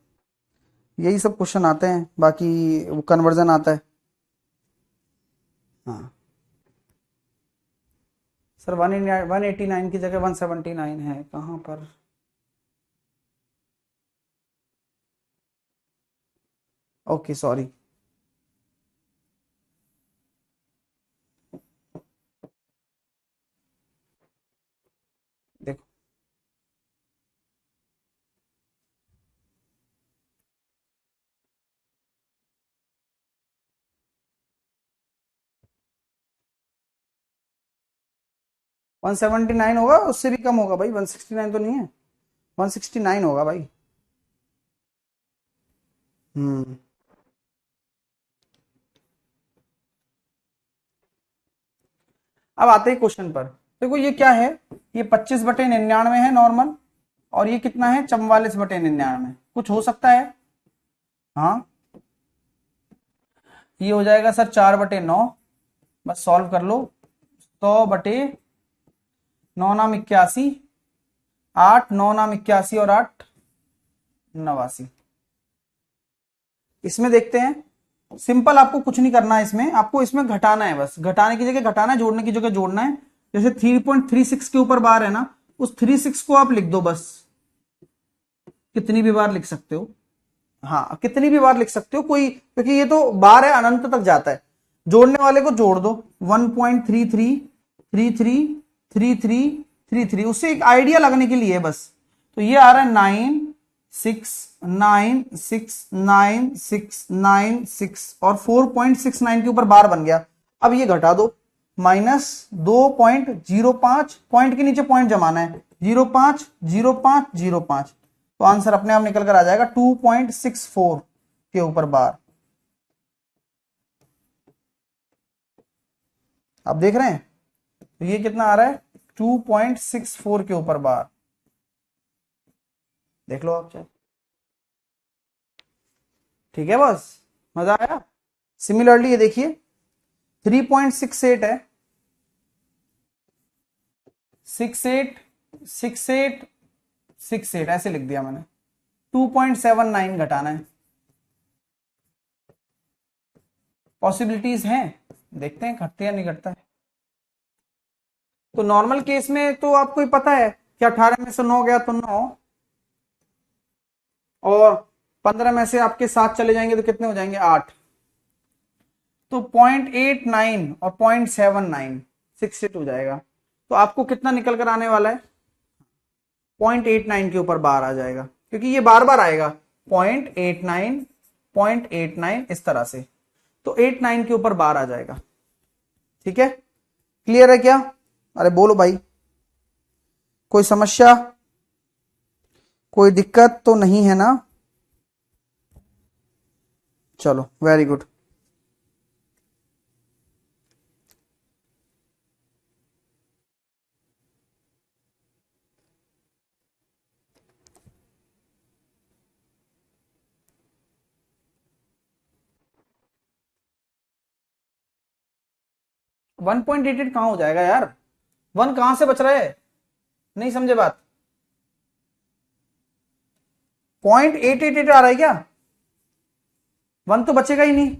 यही सब क्वेश्चन आते हैं, बाकी वो कन्वर्जन आता है। हाँ सर 189 की जगह 179 है, कहाँ पर? ओके सॉरी, देखो 179 होगा, उससे भी कम होगा भाई, 169 तो नहीं है, 169 होगा भाई। हम्म, अब आते हैं क्वेश्चन पर। देखो ये क्या है, ये 25/99 है नॉर्मल, और ये कितना है 44/99, कुछ हो सकता है? हाँ, ये हो जाएगा सर 4/9, बस सॉल्व कर लो। 100/9 नाम 81, 8 9 नाम 81 और 8 89। इसमें देखते हैं, सिंपल, आपको कुछ नहीं करना है इसमें, आपको इसमें घटाना है, बस घटाने की जगह घटाना है, जोड़ने की जगह जोड़ना है। जैसे 3.36 के ऊपर बार है ना, उस 36 को आप लिख दो बस, कितनी भी बार लिख सकते हो। हाँ कितनी भी बार लिख सकते हो कोई, क्योंकि ये तो बार है, अनंत तक जाता है। जोड़ने वाले को जोड़ दो, 1.33 33 33 33, उससे एक आइडिया लगने के लिए बस। तो ये आ रहा है 9 6 9 6 9 6 9 6 और 4.69 के ऊपर बार बन गया। अब ये घटा दो, -2.05, पॉइंट के नीचे पॉइंट जमाना है, 05 05 05, तो आंसर अपने आप निकल कर आ जाएगा 2.64 के ऊपर बार। आप देख रहे हैं, तो ये कितना आ रहा है 2.64 के ऊपर बार, देख लो आप चाहे। ठीक है बस, मजा आया। सिमिलरली ये देखिए 3.68 है, 68 68 68 ऐसे लिख दिया मैंने, 2.79 घटाना है। पॉसिबिलिटीज हैं, देखते हैं घटते या नहीं घटता है। तो नॉर्मल केस में तो आपको ही पता है कि 18 में से 9 गया तो 9, और 15 में से आपके 7 चले जाएंगे तो कितने हो जाएंगे 8, तो 0.89 और 0.79 62 हो जाएगा। तो आपको कितना निकल कर आने वाला है, 0.89 के ऊपर बार आ जाएगा, क्योंकि ये बार बार आएगा 0.89 0.89 इस तरह से, तो 89 के ऊपर बार आ जाएगा। ठीक है, क्लियर है क्या? अरे बोलो भाई, कोई समस्या, कोई दिक्कत तो नहीं है ना? चलो very good. One point eight eight कहां हो जाएगा यार, वन कहां से बच रहा है, नहीं समझे बात। 0.888 आ रहा है क्या, वन तो बचेगा ही नहीं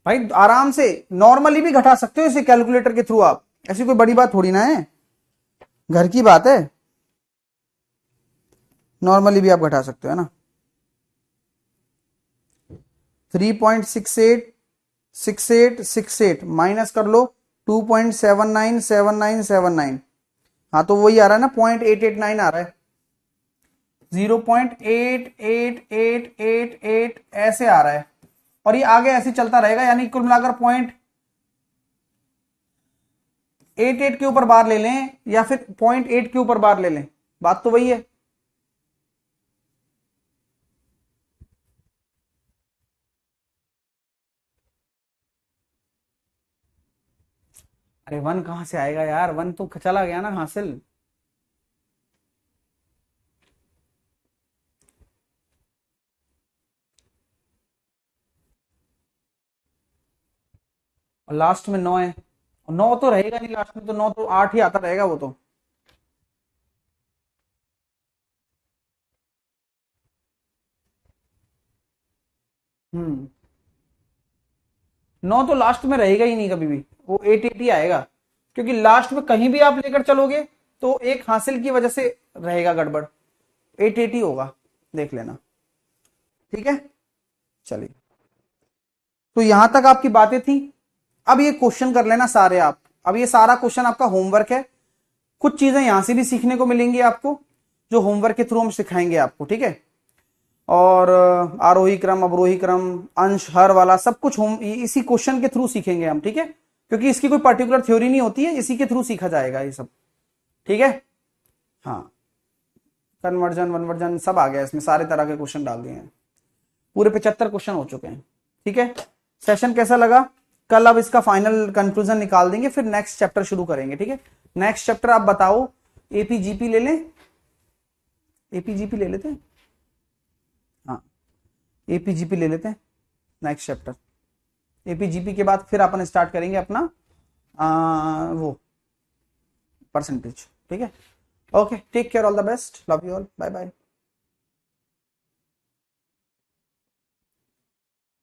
भाई। आराम से नॉर्मली भी घटा सकते हो इसे कैलकुलेटर के थ्रू आप, ऐसी कोई बड़ी बात थोड़ी ना है, घर की बात है, नॉर्मली भी आप घटा सकते हो, है ना। 3.68 68 68 माइनस कर लो 2.797979, हाँ तो वही आ रहा है ना, 0.889 आ रहा है, 0.8888 ऐसे आ रहा है, और ये आगे ऐसे चलता रहेगा, यानी कुल मिलाकर 88 के ऊपर बार ले लें या फिर 0.8 के ऊपर बार ले लें, बात तो वही है। अरे वन कहां से आएगा यार, वन तो चला गया ना हासिल। और लास्ट में 9 है, 9 तो रहेगा नहीं लास्ट में, तो 9 तो 8 ही आता रहेगा वो तो। हम्म, 9 तो लास्ट में रहेगा ही नहीं कभी भी, वो 8 ही आएगा, क्योंकि लास्ट में कहीं भी आप लेकर चलोगे तो एक हासिल की वजह से रहेगा गड़बड़, 8 ही होगा, देख लेना। ठीक है, चलिए, तो यहां तक आपकी बातें थी। अब ये क्वेश्चन कर लेना सारे आप। अब ये सारा क्वेश्चन आपका होमवर्क है, कुछ चीजें यहां से भी सीखने को मिलेंगी आपको, जो होमवर्क के थ्रू हम सिखाएंगे आपको, ठीक है। और आरोही क्रम, अवरोही क्रम, अंश, हर वाला सब कुछ हम इसी क्वेश्चन के थ्रू सीखेंगे हम, ठीक है, क्योंकि इसकी कोई पर्टिकुलर थ्योरी नहीं होती है, इसी के थ्रू सीखा जाएगा ये सब, ठीक है। हाँ, कन्वर्जन वनवर्जन सब आ गया इसमें, सारे तरह के क्वेश्चन डाल दिए हैं, पूरे 75 क्वेश्चन हो चुके हैं, ठीक है। सेशन कैसा लगा? कल अब इसका फाइनल कंक्लूजन निकाल देंगे, फिर नेक्स्ट चैप्टर शुरू करेंगे, ठीक है। नेक्स्ट चैप्टर आप बताओ, एपीजीपी ले लें, एपीजीपी ले लेते हैं, हाँ एपीजीपी ले लेते हैं नेक्स्ट चैप्टर। एपीजीपी के बाद फिर अपन स्टार्ट करेंगे अपना वो परसेंटेज, ठीक है। Okay, take care, all the best, love you all, bye bye.